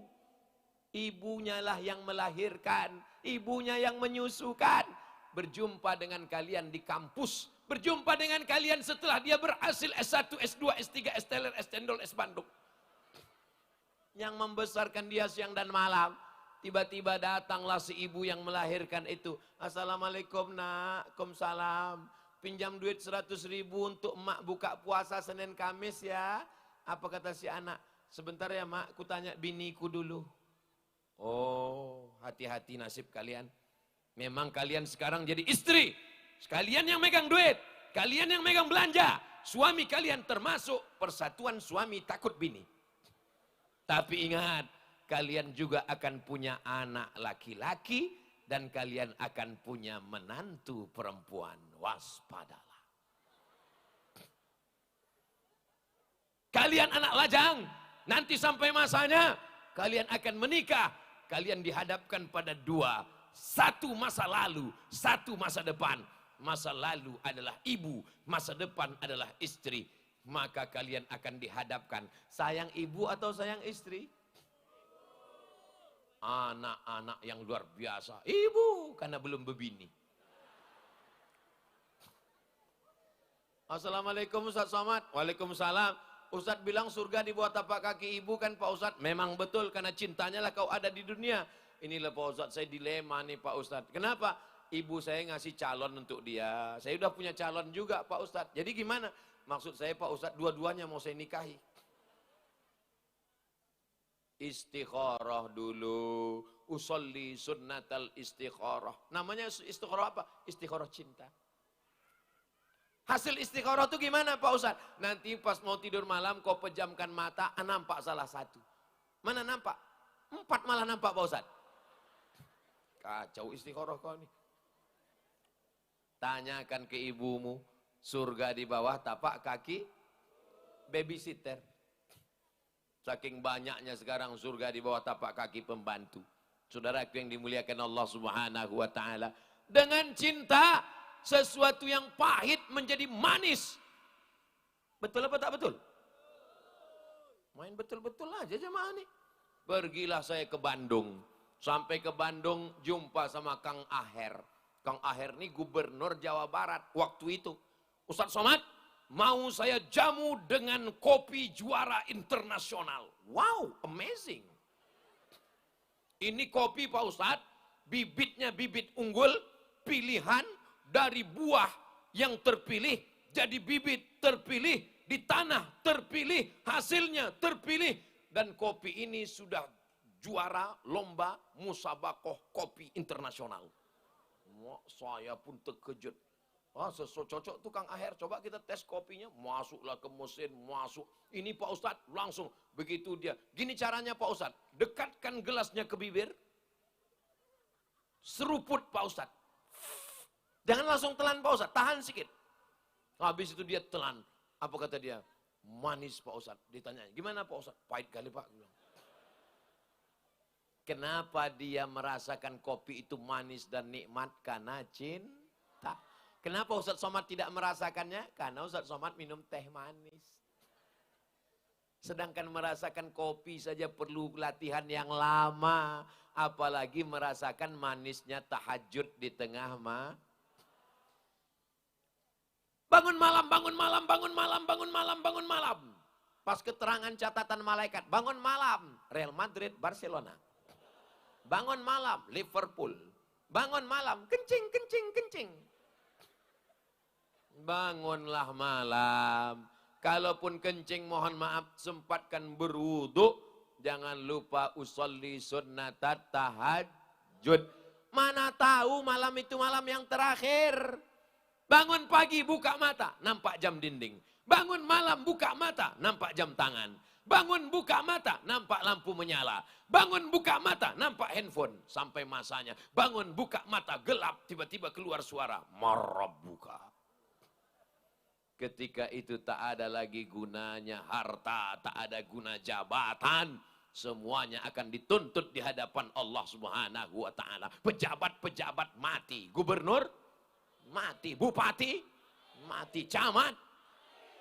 Speaker 8: Ibunya lah yang melahirkan. Ibunya yang menyusukan. Berjumpa dengan kalian di kampus. Berjumpa dengan kalian setelah dia berhasil S1, S2, S3, S teler, S cendol, S bandung. Yang membesarkan dia siang dan malam. Tiba-tiba datanglah si ibu yang melahirkan itu. Assalamualaikum nak, Waalaikumsalam. Pinjam duit 100.000 untuk emak buka puasa Senin Kamis ya. Apa kata si anak? Sebentar ya mak, ku tanya biniku dulu. Oh, hati-hati nasib kalian. Memang kalian sekarang jadi istri. Kalian yang megang duit, kalian yang megang belanja. Suami kalian termasuk persatuan suami takut bini. Tapi ingat, kalian juga akan punya anak laki-laki dan kalian akan punya menantu perempuan. Waspadalah. Kalian anak lajang, nanti sampai masanya kalian akan menikah. Kalian dihadapkan pada dua, satu masa lalu, satu masa depan. Masa lalu adalah ibu, masa depan adalah istri. Maka kalian akan dihadapkan, sayang ibu atau sayang istri? Anak-anak yang luar biasa, ibu karena belum berbini. Assalamualaikum Ustaz Somad. Waalaikumsalam. Ustaz bilang surga di bawah tapak kaki ibu kan Pak Ustaz? Memang betul, karena cintanya lah kau ada di dunia. Inilah Pak Ustaz, saya dilema nih Pak Ustaz. Kenapa? Ibu saya ngasih calon untuk dia. Saya udah punya calon juga Pak Ustadz. Jadi gimana? Maksud saya Pak Ustadz, dua-duanya mau saya nikahi. Istikharah dulu. Usolli sunnatal istikharah. Namanya istikharah apa? Istikharah cinta. Hasil istikharah itu gimana Pak Ustadz? Nanti pas mau tidur malam kau pejamkan mata, nampak salah satu. Mana nampak? 4 malah nampak Pak Ustadz. Kacau istikharah kau nih. Tanyakan ke ibumu, surga di bawah tapak kaki babysitter. Saking banyaknya sekarang surga di bawah tapak kaki pembantu. Saudaraku yang dimuliakan Allah Subhanahu wa taala, dengan cinta sesuatu yang pahit menjadi manis. Betul apa tak betul? Main betul-betul aja jemaah nih. Pergilah saya ke Bandung. Sampai ke Bandung jumpa sama Kang Aher. Kang Aher ini gubernur Jawa Barat waktu itu. Ustaz Somad, mau saya jamu dengan kopi juara internasional. Wow, amazing. Ini kopi Pak Ustaz, bibitnya bibit unggul, pilihan dari buah yang terpilih, jadi bibit terpilih, di tanah terpilih, hasilnya terpilih. Dan kopi ini sudah juara lomba musabakoh kopi internasional. Saya pun terkejut. Cocok tuh Kang Aher, coba kita tes kopinya. Masuklah ke mesin, masuk. Ini Pak Ustadz, langsung. Begitu dia. Gini caranya Pak Ustadz, dekatkan gelasnya ke bibir. Seruput Pak Ustadz. Jangan langsung telan Pak Ustadz, tahan sedikit. Habis itu dia telan. Apa kata dia? Manis Pak Ustadz. Ditanya, gimana Pak Ustadz? Pahit kali Pak. Kenapa dia merasakan kopi itu manis dan nikmat? Karena cinta. Kenapa Ustaz Somad tidak merasakannya? Karena Ustaz Somad minum teh manis. Sedangkan merasakan kopi saja perlu latihan yang lama. Apalagi merasakan manisnya tahajud di tengah bangun malam, bangun malam, bangun malam, bangun malam, bangun malam. Pas keterangan catatan malaikat, bangun malam, Real Madrid, Barcelona. Bangun malam, Liverpool. Bangun malam, kencing, kencing, kencing. Bangunlah malam. Kalaupun kencing, mohon maaf, sempatkan berwudu. Jangan lupa usolli sunnatat tahajud. Mana tahu malam itu malam yang terakhir. Bangun pagi, buka mata, nampak jam dinding. Bangun malam, buka mata, nampak jam tangan. Bangun buka mata, nampak lampu menyala. Bangun buka mata, nampak handphone. Sampai masanya, bangun buka mata, gelap. Tiba-tiba keluar suara, marabbuka. Ketika itu tak ada lagi gunanya harta, tak ada guna jabatan. Semuanya akan dituntut di hadapan Allah Subhanahu wa ta'ala. Pejabat-pejabat mati. Gubernur mati. Bupati mati. Camat.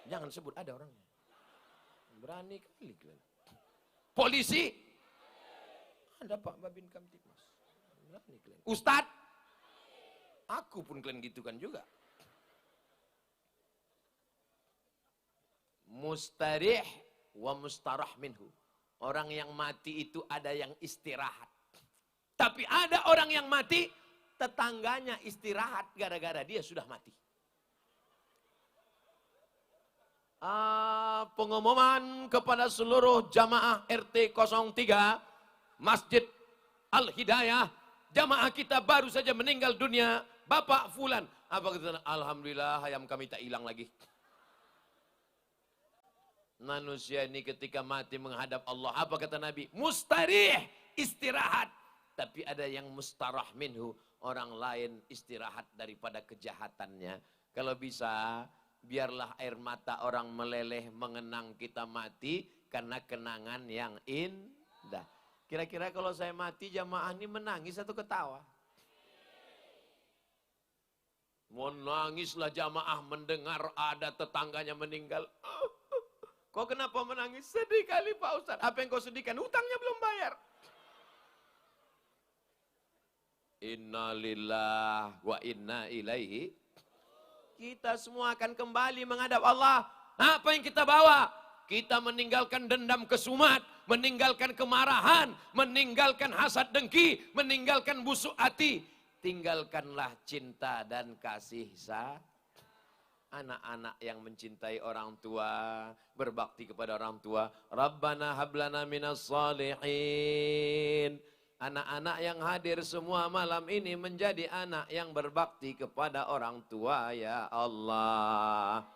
Speaker 8: Jangan sebut, ada orangnya. Berani kali kalian. Polisi. Ada Pak Babin Kamtipmas. Berani kalian. Ustadz. Aku pun kalian gitukan juga. Mustarih wa mustarah minhu. Orang yang mati itu ada yang istirahat. Tapi ada orang yang mati, tetangganya istirahat gara-gara dia sudah mati. Pengumuman kepada seluruh jamaah RT 03 Masjid Al-Hidayah. Jamaah kita baru saja meninggal dunia, Bapak Fulan. Apa kata? Alhamdulillah ayam kami tak hilang lagi. Manusia ini ketika mati menghadap Allah, apa kata Nabi? Mustarih, istirahat. Tapi ada yang mustarah minhu, orang lain istirahat daripada kejahatannya. Kalau bisa, biarlah air mata orang meleleh mengenang kita mati karena kenangan yang indah. Kira-kira kalau saya mati, jamaah ini menangis atau ketawa? Menangislah jamaah mendengar ada tetangganya meninggal. Kok kenapa menangis? Sedih kali Pak Ustadz. Apa yang kau sedihkan? Hutangnya belum bayar. Innalillah wa inna ilaihi. Kita semua akan kembali menghadap Allah. Apa yang kita bawa? Kita meninggalkan dendam kesumat, meninggalkan kemarahan, meninggalkan hasad dengki, meninggalkan busuk hati. Tinggalkanlah cinta dan kasih sayang. Anak-anak yang mencintai orang tua, berbakti kepada orang tua. Rabbana hablana minas salihin. Anak-anak yang hadir semua malam ini menjadi anak yang berbakti kepada orang tua, ya Allah.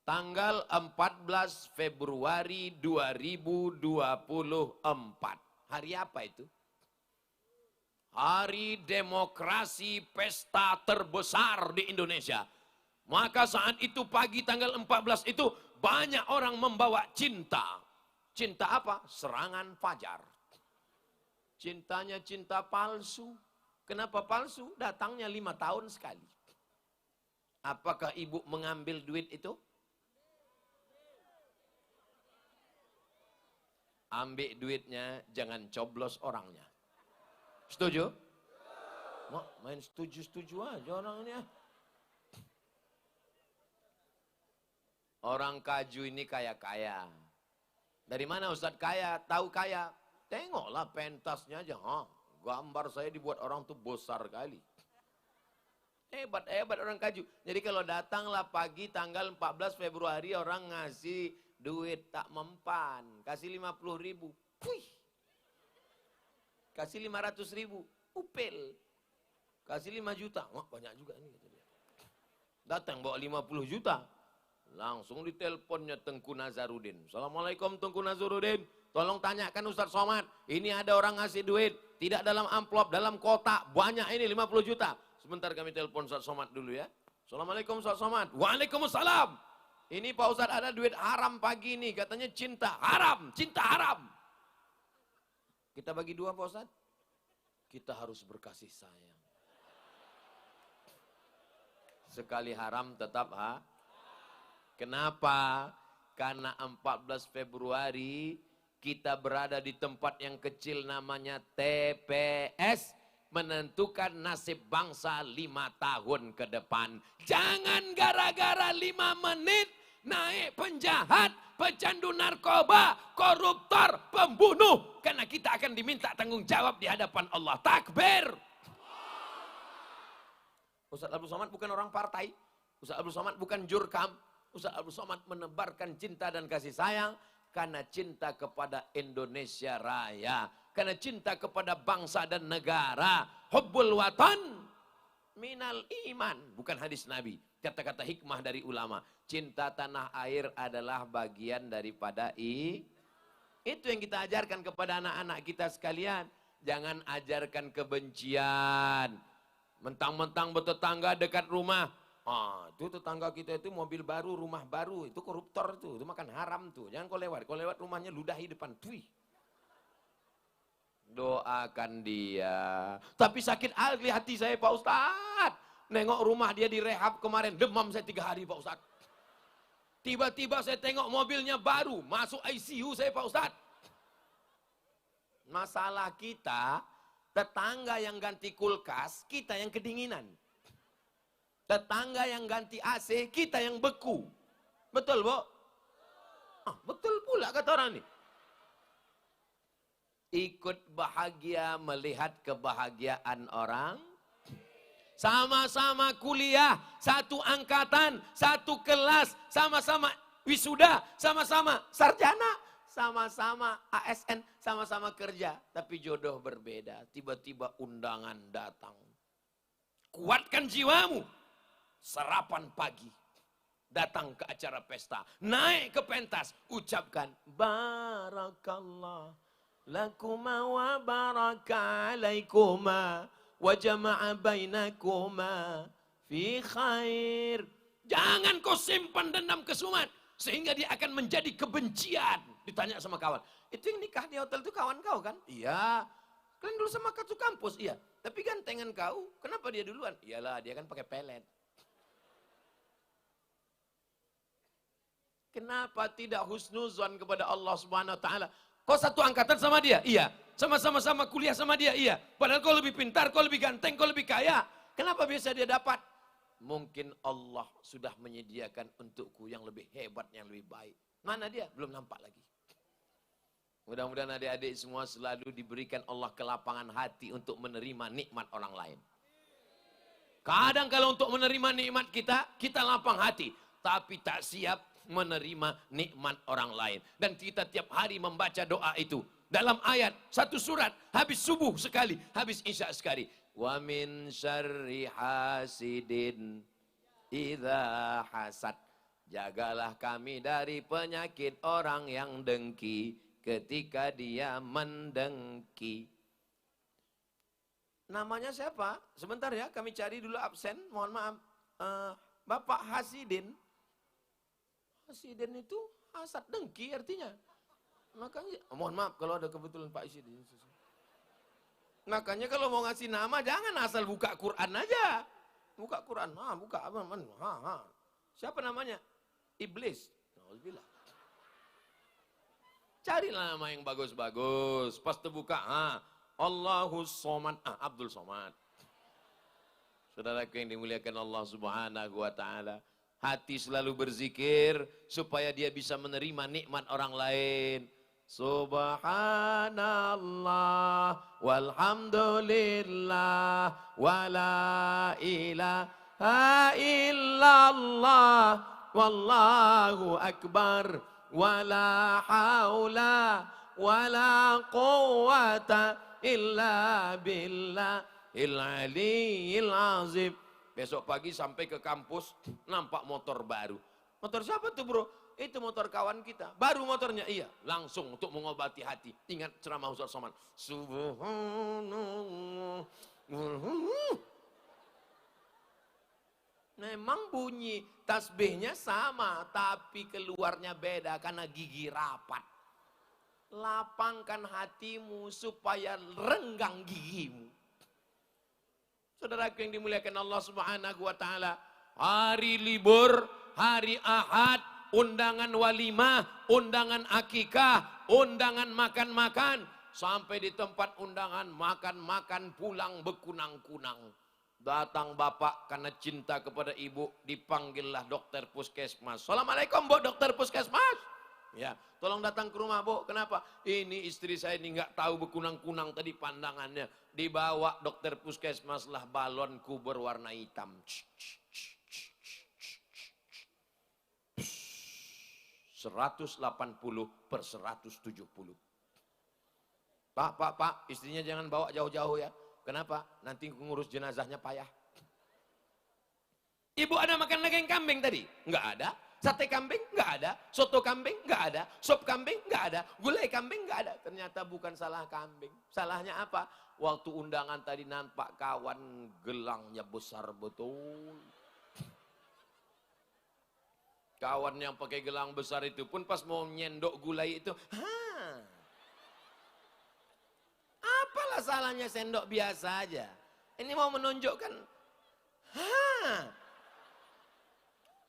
Speaker 8: Tanggal 14 Februari 2024. Hari apa itu? Hari demokrasi pesta terbesar di Indonesia. Maka saat itu pagi tanggal 14 itu banyak orang membawa cinta. Cinta apa? Serangan fajar. Cintanya cinta palsu. Kenapa palsu? Datangnya 5 tahun sekali. Apakah ibu mengambil duit itu? Ambil duitnya, jangan coblos orangnya. Setuju? Main setuju-setuju aja orangnya. Orang Kaju ini kaya-kaya. Dari mana Ustadz kaya? Tahu kaya? Tengoklah pentasnya aja. Gambar saya dibuat orang tuh besar kali. Hebat-hebat orang Kaju. Jadi kalau datanglah pagi tanggal 14 Februari orang ngasih duit tak mempan. Kasih 50.000. Puih. Kasih 500.000, upel. Kasih 5 juta, wah banyak juga ini. Datang bawa 50 juta. Langsung diteleponnya Tengku Nazarudin. Assalamualaikum Tengku Nazarudin. Tolong tanyakan Ustadz Somad. Ini ada orang ngasih duit. Tidak dalam amplop, dalam kotak. Banyak ini 50 juta. Sebentar kami telepon Ustadz Somad dulu ya. Assalamualaikum Ustadz Somad. Waalaikumsalam. Ini Pak Ustadz ada duit haram pagi ini. Katanya cinta haram, cinta haram. Kita bagi 2 Pak Ustadz. Kita harus berkasih sayang. Sekali haram tetap Kenapa? Karena 14 Februari kita berada di tempat yang kecil namanya TPS. Menentukan nasib bangsa 5 tahun ke depan. Jangan gara-gara 5 menit naik penjahat, pecandu narkoba, koruptor, pembunuh. Karena kita akan diminta tanggung jawab di hadapan Allah. Takbir. Ustaz Abdul Somad bukan orang partai. Ustaz Abdul Somad bukan jurkam. Ustaz Abdul Somad menebarkan cinta dan kasih sayang. Karena cinta kepada Indonesia Raya. Karena cinta kepada bangsa dan negara. Hubbul watan minal iman. Bukan hadis Nabi. Kata-kata hikmah dari ulama. Cinta tanah air adalah bagian daripada itu yang kita ajarkan kepada anak-anak kita sekalian. Jangan ajarkan kebencian. Mentang-mentang bertetangga dekat rumah. Itu tetangga kita itu mobil baru, rumah baru. Itu koruptor tuh. Itu makan haram tuh. Jangan kau lewat. Kau lewat rumahnya ludahi depan. Tui. Doakan dia. Tapi sakit hati saya Pak Ustadz. Nengok rumah dia direhab kemarin. Demam saya 3 hari Pak Ustadz. Tiba-tiba saya tengok mobilnya baru. Masuk ICU saya Pak Ustadz. Masalah kita, tetangga yang ganti kulkas, kita yang kedinginan. Tetangga yang ganti AC, kita yang beku. Betul, Bu? Betul pula kata orang ini. Ikut bahagia melihat kebahagiaan orang. Sama-sama kuliah, satu angkatan, satu kelas, sama-sama wisuda, sama-sama sarjana, sama-sama ASN, sama-sama kerja. Tapi jodoh berbeda, tiba-tiba undangan datang. Kuatkan jiwamu, sarapan pagi, datang ke acara pesta, naik ke pentas, ucapkan barakallah lakuma wa baraka alaikuma wa jama'a bainakuma fi khair. Jangan kau simpan dendam kesumat sehingga dia akan menjadi kebencian. Ditanya sama kawan, itu yang nikah di hotel itu kawan kau kan? Iya. Kalian dulu sama satu kampus? Iya. Tapi gantengan kau, kenapa dia duluan? Iyalah, dia kan pakai pelet. Kenapa tidak husnuzon kepada Allah Subhanahu wa taala? Kau satu angkatan sama dia? Iya. Sama-sama kuliah sama dia? Iya. Padahal kau lebih pintar, kau lebih ganteng, kau lebih kaya. Kenapa bisa dia dapat? Mungkin Allah sudah menyediakan untukku yang lebih hebat, yang lebih baik. Mana dia? Belum nampak lagi. Mudah-mudahan adik-adik semua selalu diberikan Allah kelapangan hati untuk menerima nikmat orang lain. Kadang kalau untuk menerima nikmat kita, kita lapang hati. Tapi tak siap menerima nikmat orang lain. Dan kita tiap hari membaca doa itu. Dalam ayat, satu surat, habis subuh sekali, habis isya sekali. Wa min syarri hasidin idza hasad. Jagalah kami dari penyakit orang yang dengki ketika dia mendengki. Namanya siapa? Sebentar ya, kami cari dulu absen. Mohon maaf. Bapak Hasidin. Hasidin itu hasad, dengki artinya. Makanya, mohon maaf kalau ada kebetulan Pak Hasidin. Makanya kalau mau ngasih nama jangan asal buka Quran aja. Buka Quran, buka apa? Siapa namanya? Iblis. Alhamdulillah. Carilah nama yang bagus-bagus. Pas terbuka, Allahus Somad, Abdul Somad. Saudaraku yang dimuliakan Allah Subhanahu wa taala, hati selalu berzikir supaya dia bisa menerima nikmat orang lain. Subhanallah walhamdulillah wala ilaha illallah wallahu akbar wala haula wala quwata illa billahil aliyyil azim. Besok pagi sampai ke kampus nampak motor baru. Motor siapa tuh bro? Itu motor kawan kita. Baru motornya, iya. Langsung untuk mengobati hati. Ingat ceramah Ustaz Somad. Subhanallah. Memang bunyi tasbihnya sama, tapi keluarnya beda karena gigi rapat. Lapangkan hatimu supaya renggang gigimu. Saudaraku yang dimuliakan Allah Subhanahu wa taala, hari libur, hari Ahad, undangan walimah, undangan akikah, undangan makan-makan, sampai di tempat undangan makan-makan pulang bekunang-kunang. Datang bapak karena cinta kepada ibu, dipanggillah dokter puskesmas. Assalamualaikum Bu, dokter puskesmas. Ya, tolong datang ke rumah Bu. Kenapa? Ini istri saya ini nggak tahu bekunang-kunang tadi pandangannya. Dibawa dokter puskesmas lah balon kubur warna hitam. 180/170. Pak, istrinya jangan bawa jauh-jauh ya. Kenapa? Nanti ngurus jenazahnya payah. Ibu ada makan daging kambing tadi? Enggak ada. Sate kambing? Enggak ada. Soto kambing? Enggak ada. Sop kambing? Enggak ada. Gulai kambing? Enggak ada. Ternyata bukan salah kambing. Salahnya apa? Waktu undangan tadi nampak kawan gelangnya besar betul. Kawan yang pakai gelang besar itu pun pas mau nyendok gulai itu, apalah salahnya sendok biasa aja. Ini mau menunjukkan,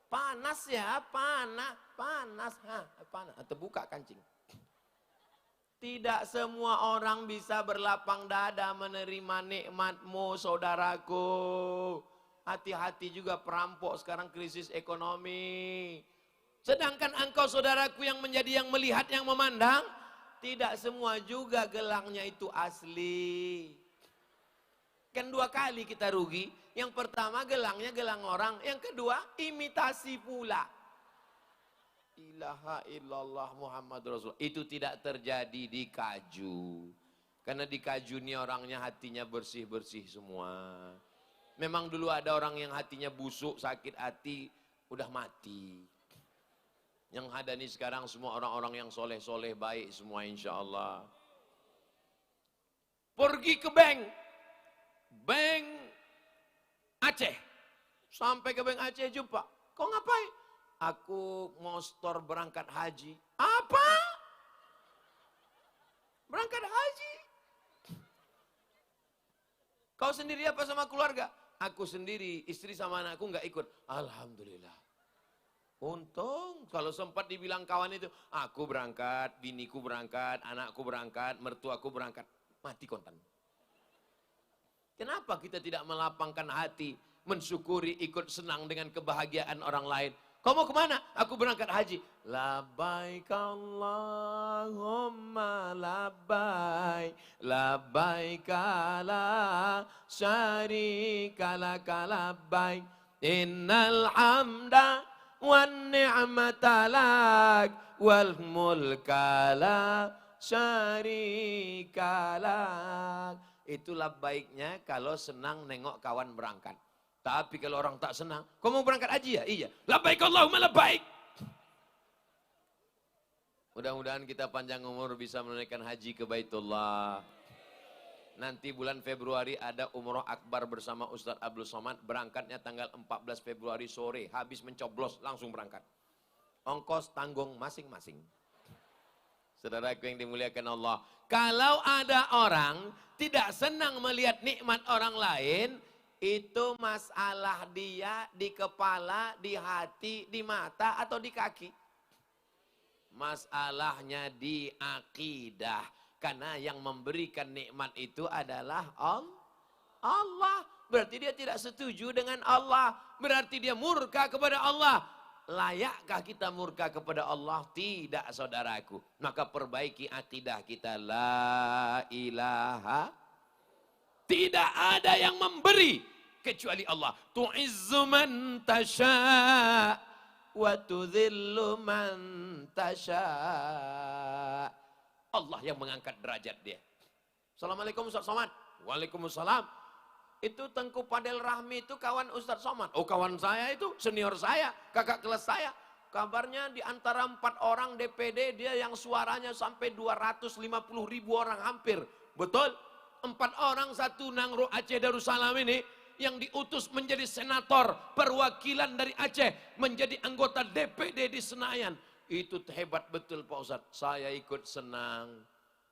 Speaker 8: panas ya, panas, panas, panas. Atau buka kancing. Tidak semua orang bisa berlapang dada menerima nikmatmu, saudaraku. Hati-hati juga perampok sekarang krisis ekonomi. Sedangkan engkau saudaraku yang menjadi yang melihat, yang memandang, tidak semua juga gelangnya itu asli. Kan dua kali kita rugi. Yang pertama gelangnya gelang orang, yang kedua imitasi pula. Ilaha illallah Muhammad Rasul. Itu tidak terjadi di Kaju. Karena di Kaju ini orangnya hatinya bersih-bersih semua. Memang dulu ada orang yang hatinya busuk, sakit hati, udah mati. Yang ada nih sekarang semua orang-orang yang soleh-soleh, baik semua insya Allah. Pergi ke bank Aceh. Sampai ke bank Aceh jumpa. Kau ngapain? Aku mau store berangkat haji. Apa? Berangkat haji? Kau sendiri apa sama keluarga? Aku sendiri, istri sama anakku nggak ikut. Alhamdulillah. Untung kalau sempat dibilang kawan itu, aku berangkat, biniku berangkat, anakku berangkat, mertuaku berangkat, mati kontan. Kenapa kita tidak melapangkan hati, mensyukuri, ikut senang dengan kebahagiaan orang lain? Kau mau kemana? Aku berangkat haji. Labbaik Allahumma labbaik, labbaik la syarika laka labbaik, innal hamda wan ni'mata lak wal mulka la syarika lak. Itulah baiknya kalau senang nengok kawan berangkat. Tapi kalau orang tak senang, kau mau berangkat haji ya? Iya. Labbaik Allahumma labbaik. Mudah-mudahan kita panjang umur bisa menunaikan haji ke Baitullah. Nanti bulan Februari ada umroh akbar bersama Ustadz Abdul Somad. Berangkatnya tanggal 14 Februari sore. Habis mencoblos langsung berangkat. Ongkos tanggung masing-masing. Saudaraku yang dimuliakan Allah. Kalau ada orang tidak senang melihat nikmat orang lain, itu masalah dia di kepala, di hati, di mata, atau di kaki. Masalahnya di akidah. Karena yang memberikan nikmat itu adalah Allah. Berarti dia tidak setuju dengan Allah. Berarti dia murka kepada Allah. Layakkah kita murka kepada Allah? Tidak, saudaraku. Maka perbaiki akidah kita. La ilaha. Tidak ada yang memberi kecuali Allah. Tu'izzu man tasha wa tudhillu man tasha. Allah yang mengangkat derajat dia. Assalamualaikum Ustaz Somad. Waalaikumsalam. Itu Tengku Padel Rahmi itu kawan Ustaz Somad. Oh, kawan saya itu, senior saya, kakak kelas saya. Kabarnya di antara 4 orang DPD dia yang suaranya sampai 250.000 orang hampir. Betul? 4 orang, 1 Nangro Aceh Darussalam ini yang diutus menjadi senator perwakilan dari Aceh, menjadi anggota DPD di Senayan. Itu hebat betul Pak Ustadz. Saya ikut senang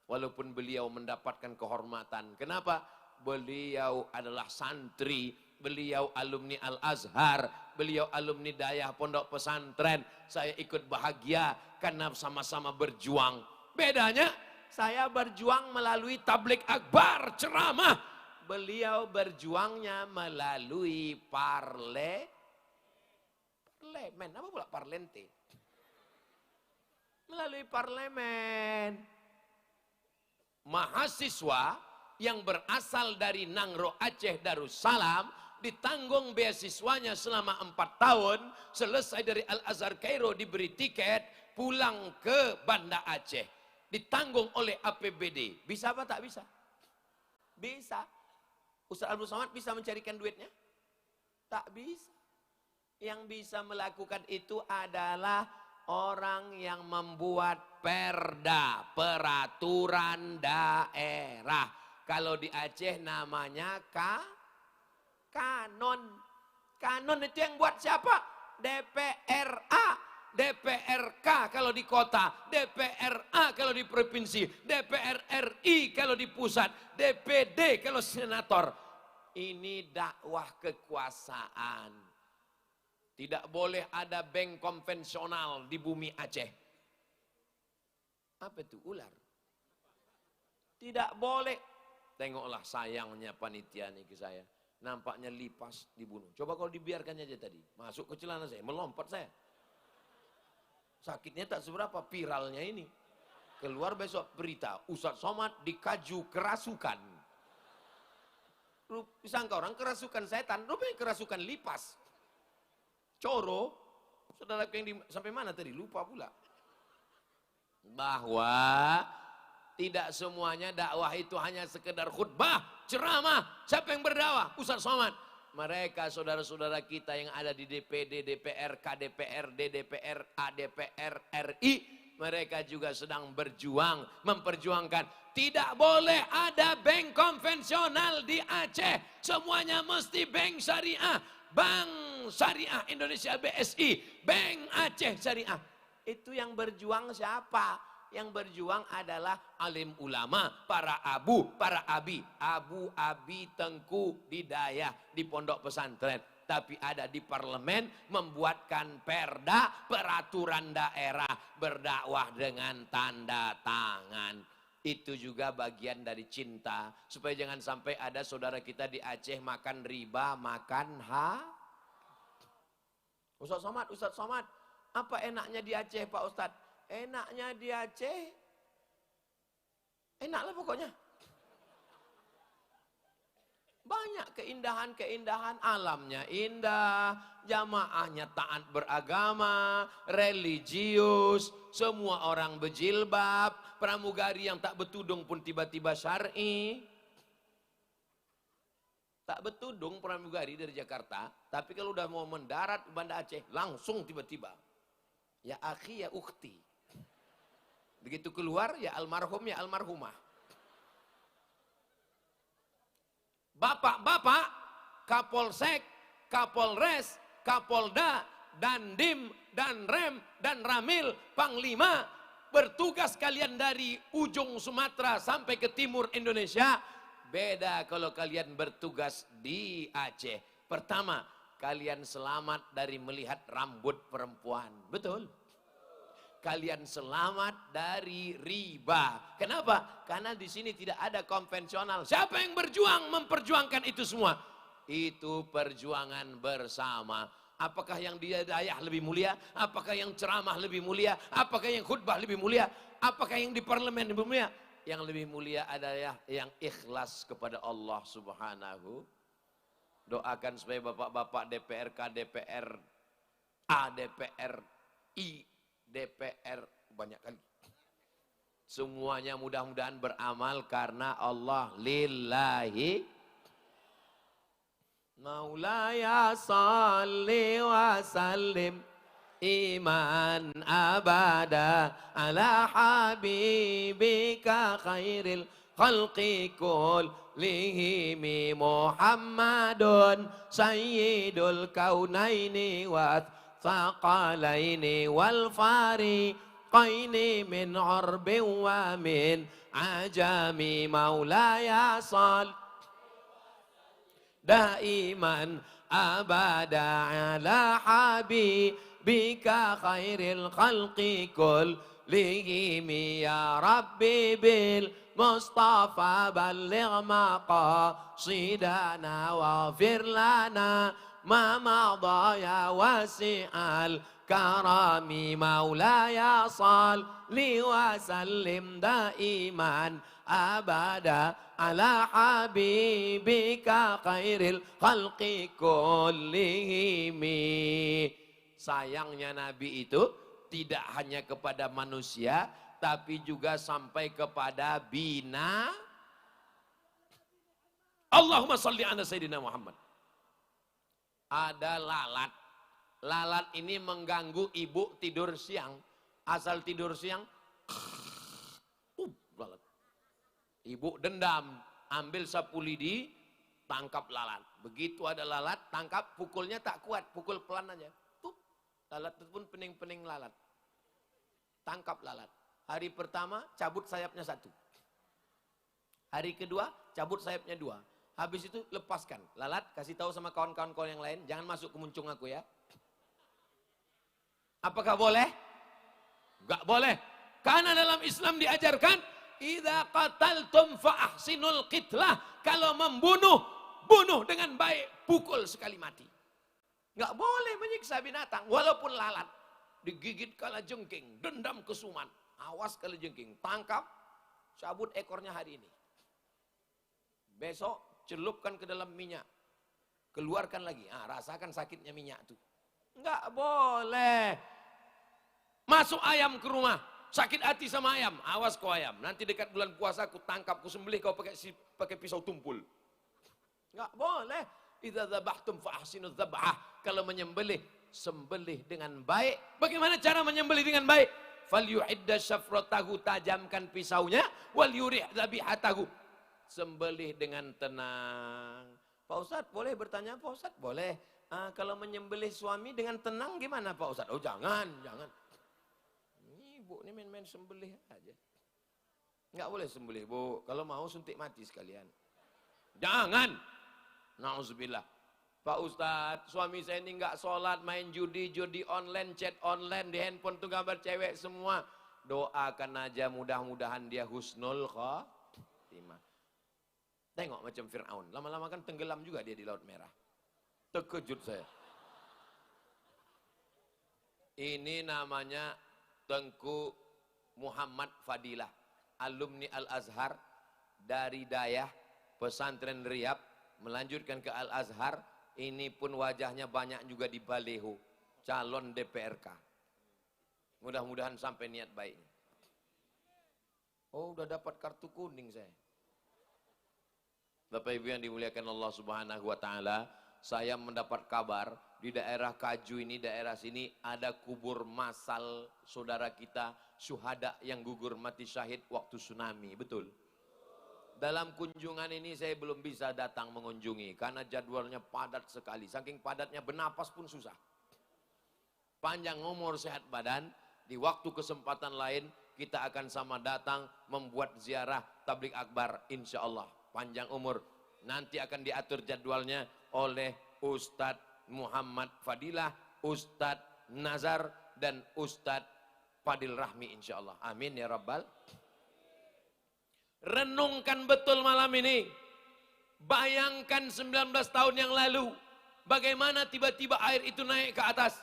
Speaker 8: walaupun beliau mendapatkan kehormatan. Kenapa? Beliau adalah santri, beliau alumni Al-Azhar, beliau alumni Dayah Pondok Pesantren. Saya ikut bahagia karena sama-sama berjuang. Bedanya saya berjuang melalui tablik akbar, ceramah. Beliau berjuangnya melalui parlemen. Apa pula parlente? Melalui parlemen. Mahasiswa yang berasal dari Nangro Aceh Darussalam ditanggung beasiswanya selama 4 tahun. Selesai dari Al-Azhar Kairo diberi tiket pulang ke Banda Aceh. Ditanggung oleh APBD. Bisa apa tak bisa? Bisa. Ustaz Abdul Somad bisa mencarikan duitnya? Tak bisa. Yang bisa melakukan itu adalah orang yang membuat perda, peraturan daerah. Kalau di Aceh namanya kanon. Kanon itu yang buat siapa? DPRA, DPRK kalau di kota, DPRA kalau di provinsi, DPR RI kalau di pusat, DPD kalau senator. Ini dakwah kekuasaan. Tidak boleh ada bank konvensional di bumi Aceh. Apa itu? Ular. Tidak boleh. Tengoklah sayangnya panitia nih ke saya. Nampaknya lipas dibunuh. Coba kalau dibiarkan aja tadi. Masuk ke celana saya, melompat saya. Sakitnya tak seberapa, viralnya ini. Keluar besok berita, Ustadz Somad dikaju kerasukan. Sangka orang kerasukan setan, rupanya kerasukan lipas. Coro, saudara yang sampai mana tadi? Lupa pula. Bahwa tidak semuanya dakwah itu hanya sekedar khutbah, ceramah. Siapa yang berdakwah? Ustadz Somad. Mereka saudara-saudara kita yang ada di DPD, DPR, KDPR, DDPR, ADPR, RI. Mereka juga sedang berjuang, memperjuangkan. Tidak boleh ada bank konvensional di Aceh. Semuanya mesti bank syariah. Bank Syariah Indonesia BSI, Bank Aceh Syariah. Itu yang berjuang siapa? Yang berjuang adalah alim ulama, para abu, para abi. Abu, abi, tengku, didayah di pondok pesantren. Tapi ada di parlemen membuatkan perda, peraturan daerah, berdakwah dengan tanda tangan. Itu juga bagian dari cinta. Supaya jangan sampai ada saudara kita di Aceh makan riba, makan Ustadz Somad, apa enaknya di Aceh Pak Ustadz? Enaknya di Aceh, enaklah pokoknya. Banyak keindahan-keindahan, alamnya indah, jamaahnya taat beragama, religius, semua orang berjilbab, pramugari yang tak bertudung pun tiba-tiba syar'i. Tak bertudung pramugari dari Jakarta, tapi kalau udah mau mendarat di Banda Aceh, langsung tiba-tiba. Ya akhi, ya ukhti. Begitu keluar, ya almarhum, ya almarhumah. Bapak-bapak, Kapolsek, Kapolres, Kapolda, Dandim, Danrem, dan Ramil, Panglima, bertugas kalian dari ujung Sumatera sampai ke timur Indonesia. Beda kalau kalian bertugas di Aceh. Pertama, kalian selamat dari melihat rambut perempuan. Betul? Kalian selamat dari riba. Kenapa? Karena di sini tidak ada konvensional. Siapa yang berjuang memperjuangkan itu semua? Itu perjuangan bersama. Apakah yang didayah lebih mulia? Apakah yang ceramah lebih mulia? Apakah yang khutbah lebih mulia? Apakah yang di parlemen lebih mulia? Yang lebih mulia adalah yang ikhlas kepada Allah Subhanahu. Doakan supaya bapak-bapak DPR, KDPR, ADPR, I, DPR, banyak kali. Semuanya mudah-mudahan beramal karena Allah. Lillahi Maulaya salli wa sallim iman abada ala habibika khairil khalqi kullihim Muhammadun sayyidul kaunaini wa thaqalaini wal fariqaini min urbin wa min ajami maulaya sal daiman abada ala habibika khairil khalqi kullihim ya rabbi bil mustafa balligh maqasidana waghfir lana ma madha ya wasi'al karami maulaya salli wa sallim daiman abada ala habibika khairil khalqi kullihim. Sayangnya Nabi itu tidak hanya kepada manusia, tapi juga sampai kepada bina. Allahumma salli ala Sayyidina Muhammad. Ada lalat Lalat ini mengganggu ibu tidur siang. Asal tidur siang, lalat. Ibu dendam, ambil sapu lidi, tangkap lalat. Begitu ada lalat, tangkap, pukulnya tak kuat, pukul pelan aja. Lalat itu pun pening-pening lalat. Tangkap lalat. Hari pertama, cabut sayapnya 1. Hari kedua, cabut sayapnya 2. Habis itu lepaskan. Lalat, kasih tahu sama kawan-kawan kau yang lain, jangan masuk ke muncung aku ya. Apakah boleh? Enggak boleh. Karena dalam Islam diajarkan, idza qataltum fa ahsinul qitlah. Kalau membunuh, bunuh dengan baik, pukul sekali mati. Enggak boleh menyiksa binatang, walaupun lalat. Digigit kalajengking, dendam kesuman. Awas kalajengking, tangkap, cabut ekornya hari ini. Besok celupkan ke dalam minyak. Keluarkan lagi, rasakan sakitnya minyak tuh. Enggak boleh. Masuk ayam ke rumah, sakit hati sama ayam, awas kau ayam. Nanti dekat bulan puasa aku tangkap, aku sembelih kau pakai pisau tumpul. Enggak boleh. Idza dzabhtum fa ahsinuz dzabhah. Kalau menyembelih, sembelih dengan baik. Bagaimana cara menyembelih dengan baik? Falyu'idda syafratahu, tajamkan pisaunya, wal yurih dzabihatahu. Sembelih dengan tenang. Pak Ustadz boleh bertanya? Pak Ustadz boleh. Kalau menyembelih suami dengan tenang gimana Pak Ustadz? Oh jangan. Ibu ini main-main sembelih aja. Enggak boleh sembelih, Bu. Kalau mau suntik mati sekalian. Jangan. Nauzubillah. Pak Ustadz, suami saya ini enggak sholat, main judi online, chat online, di handphone tuh gambar cewek semua. Doakan aja mudah-mudahan dia husnul khotimah. Tengok macam Fir'aun. Lama-lama kan tenggelam juga dia di Laut Merah. Terkejut saya. Ini namanya Tengku Muhammad Fadilah, alumni Al-Azhar dari Dayah, pesantren Riyab, melanjutkan ke Al-Azhar. Ini pun wajahnya banyak juga di baleho, calon DPRK. Mudah-mudahan sampai niat baiknya. Oh, udah dapat kartu kuning saya. Bapak Ibu yang dimuliakan Allah Subhanahu wa taala, saya mendapat kabar di daerah Kaju ini, daerah sini ada kubur massal saudara kita syuhada yang gugur mati syahid waktu tsunami, betul? Dalam kunjungan ini saya belum bisa datang mengunjungi karena jadwalnya padat sekali. Saking padatnya bernapas pun susah. Panjang umur sehat badan, di waktu kesempatan lain kita akan sama datang membuat ziarah tabligh akbar insyaallah. Panjang umur, nanti akan diatur jadwalnya oleh Ustadz Muhammad Fadilah, Ustadz Nazar, dan Ustadz Fadil Rahmi insyaallah. Amin ya Rabbal. Renungkan betul malam ini. Bayangkan 19 tahun yang lalu, bagaimana tiba-tiba air itu naik ke atas.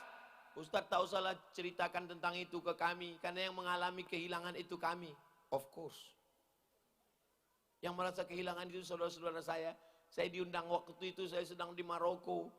Speaker 8: Ustadz tak usahlah ceritakan tentang itu ke kami, karena yang mengalami kehilangan itu kami. Of course. Yang merasa kehilangan itu saudara-saudara saya. Saya diundang waktu itu, saya sedang di Maroko.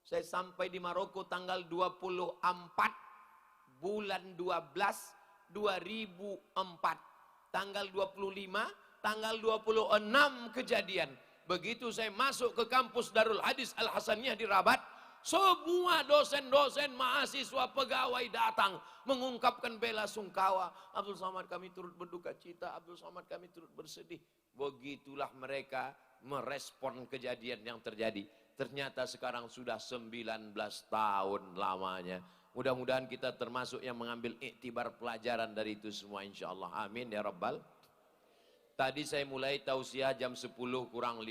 Speaker 8: Saya sampai di Maroko tanggal 24 bulan 12 2004. Tanggal 25, tanggal 26 kejadian. Begitu saya masuk ke kampus Darul Hadis Al-Hasaniyah di Rabat, semua dosen-dosen, mahasiswa, pegawai datang mengungkapkan bela sungkawa. Abdul Somad kami turut berduka cita, Abdul Somad kami turut bersedih. Begitulah mereka merespon kejadian yang terjadi. Ternyata sekarang sudah 19 tahun lamanya. Mudah-mudahan kita termasuk yang mengambil iktibar pelajaran dari itu semua insyaallah. Amin ya Rabbal. Tadi saya mulai tausiah jam 10 kurang 15.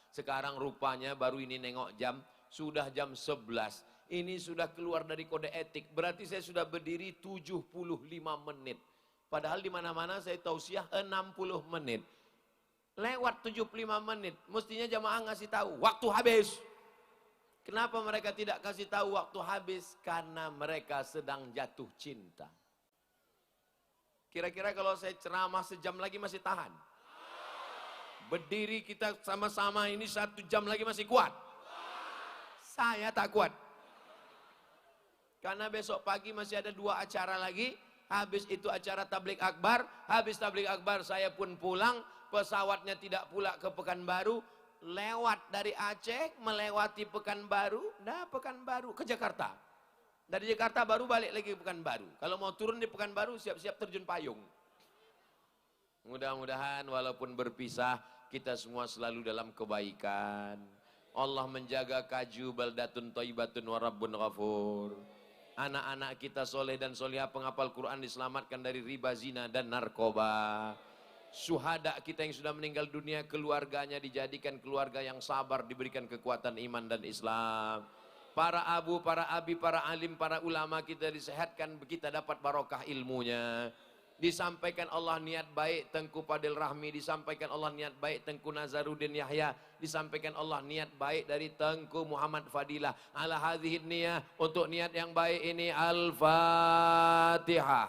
Speaker 8: Sekarang rupanya baru ini nengok jam, sudah jam 11. Ini sudah keluar dari kode etik. Berarti saya sudah berdiri 75 menit. Padahal di mana-mana saya tausiah 60 menit. Lewat 75 menit, mestinya jamaah ngasih tahu, waktu habis. Kenapa mereka tidak kasih tahu waktu habis? Karena mereka sedang jatuh cinta. Kira-kira kalau saya ceramah sejam lagi masih tahan? Berdiri kita sama-sama ini 1 jam lagi masih kuat? Saya tak kuat. Karena besok pagi masih ada 2 acara lagi. Habis itu acara tabligh akbar. Habis tabligh akbar saya pun pulang. Pesawatnya tidak pula ke Pekanbaru. lewat dari Aceh, melewati Pekanbaru, Pekanbaru ke Jakarta. Dari Jakarta baru balik lagi ke Pekanbaru. Kalau mau turun di Pekanbaru, siap-siap terjun payung. Mudah-mudahan walaupun berpisah, kita semua selalu dalam kebaikan. Allah menjaga Kaju, baldatun thayyibatun wa rabbun ghafur. Anak-anak kita soleh dan solehah penghafal Quran diselamatkan dari riba, zina, dan narkoba. Syuhada kita yang sudah meninggal dunia, keluarganya dijadikan keluarga yang sabar, diberikan kekuatan iman dan Islam. Para abu, para abi, para alim, para ulama kita disehatkan, kita dapat barokah ilmunya. Disampaikan Allah niat baik Tengku Fadil Rahmi, disampaikan Allah niat baik Tengku Nazaruddin Yahya, disampaikan Allah niat baik dari Tengku Muhammad Fadilah. Ala hadhihi niyah, untuk niat yang baik ini Al-Fatihah.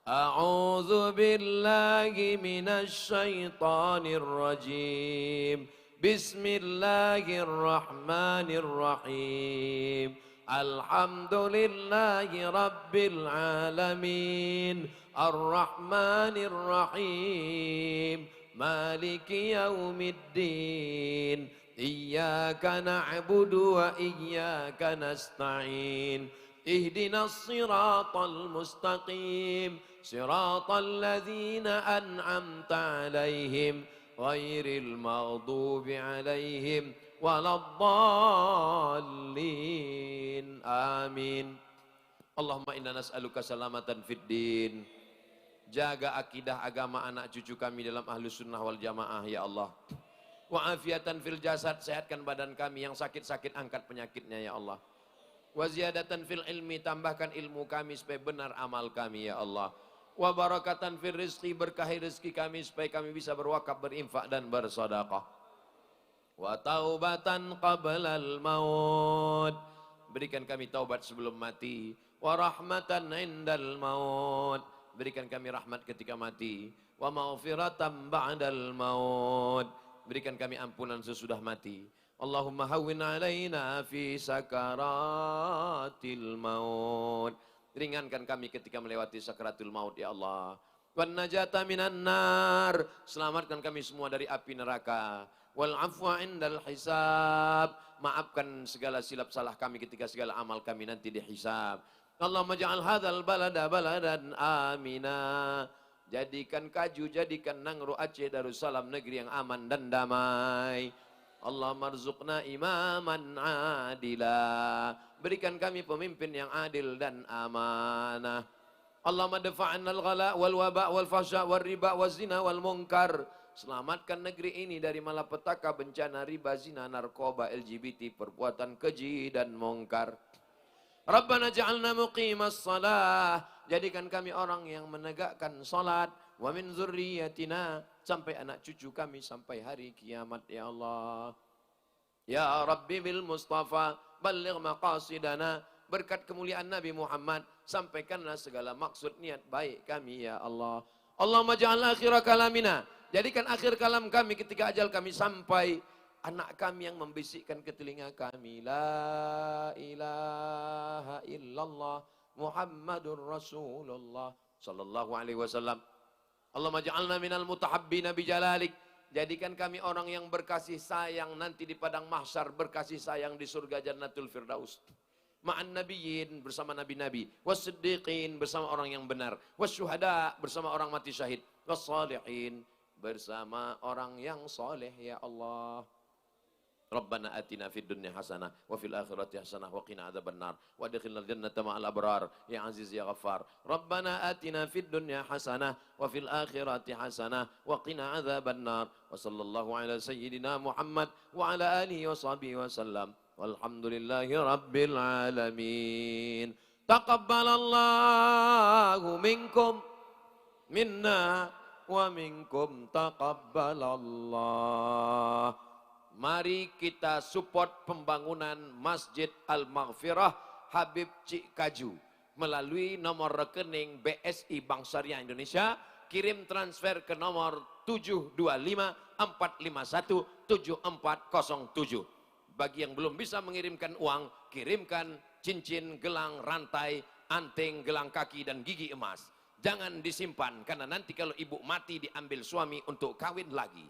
Speaker 8: A'udzu billahi minasy syaithanir rajim. Bismillahirrahmanirrahim. Alhamdulillahi rabbil alamin. Ar-Rahmanir Rahim. Maliki yaumiddin. Iyyaka na'budu wa iyyaka nasta'in. Ihdinas siratal mustaqim. Siratal ladzina an'amta 'alaihim ghairil maghdubi 'alaihim waladdallin. Amin. Allahumma inna nas'aluka salamatan fid din. Jaga akidah agama anak cucu kami dalam ahlus sunnah wal jamaah ya Allah. Wa afiatan fil jasad, sehatkan badan kami, yang sakit-sakit angkat penyakitnya ya Allah. Wa ziyadatan fil ilmi, tambahkan ilmu kami supaya benar amal kami ya Allah. Wa barakatan fil rizqi, berkahi rezeki kami supaya kami bisa berwakaf, berinfak dan bersedekah. Wa taubatan qablal maut, berikan kami taubat sebelum mati. Wa rahmatan indal maut, berikan kami rahmat ketika mati. Wa maghfiratan ba'dal maut, berikan kami ampunan sesudah mati. Allahumma hawwin alaina fi sakaratil maut, ringankan kami ketika melewati sakaratul maut ya Allah. Wan najata minan nar, selamatkan kami semua dari api neraka. Wal afwa indal hisab, maafkan segala silap salah kami ketika segala amal kami nanti dihisab. Allahumma ja'al hadzal balada baladan amina, jadikan Kaju, jadikan Nangro Aceh Darussalam negeri yang aman dan damai. Allah marzuqna imaman adila, berikan kami pemimpin yang adil dan amanah. Allahumma dafa'anna al-ghala wal waba wal fahsya wal riba wal zina wal munkar, selamatkan negeri ini dari malapetaka, bencana, riba, zina, narkoba, LGBT, perbuatan keji dan mungkar. Rabbana ja'alna muqimas salah, jadikan kami orang yang menegakkan salat. Wa min dzurriyyatina, sampai anak cucu kami sampai hari kiamat ya Allah. Ya Rabbi bil Mustafa balligh maqasidana, berkat kemuliaan Nabi Muhammad sampaikanlah segala maksud niat baik kami ya Allah. Allahumma ja'al akhir kalamina, jadikan akhir kalam kami ketika ajal kami sampai, anak kami yang membisikkan ke telinga kami, la ilaha illallah Muhammadur Rasulullah sallallahu alaihi wasallam. Allahumma ja'alna minal mutahabbina bijalalik, jadikan kami orang yang berkasih sayang nanti di padang mahsyar, berkasih sayang di surga Jannatul Firdaus. Ma'an nabiyyin, bersama nabi-nabi, was-siddiqin, bersama orang yang benar, was-syuhada, bersama orang mati syahid, was-salihin, bersama orang yang soleh ya Allah. Rabbana atina fid dunya hasanah wa fil akhirati hasanah wa qina adzabannar wa adkhilnal jannata ma'al abrar ya aziz ya ghaffar. Rabbana atina fid dunya hasanah wa fil akhirati hasanah wa qina adzabannar. Wa sallallahu ala sayyidina Muhammad wa ala alihi wa sahbihi wa sallam. Walhamdulillahi rabbil alamin. Taqabbalallahu minkum minna wa minkum taqabbalallah. Mari kita support pembangunan Masjid Al-Maghfirah Habib Cik Kaju melalui nomor rekening BSI Bank Syariah Indonesia. Kirim transfer ke nomor 725-451-7407. Bagi yang belum bisa mengirimkan uang, kirimkan cincin, gelang, rantai, anting, gelang kaki, dan gigi emas. Jangan disimpan, karena nanti kalau ibu mati diambil suami untuk kawin lagi.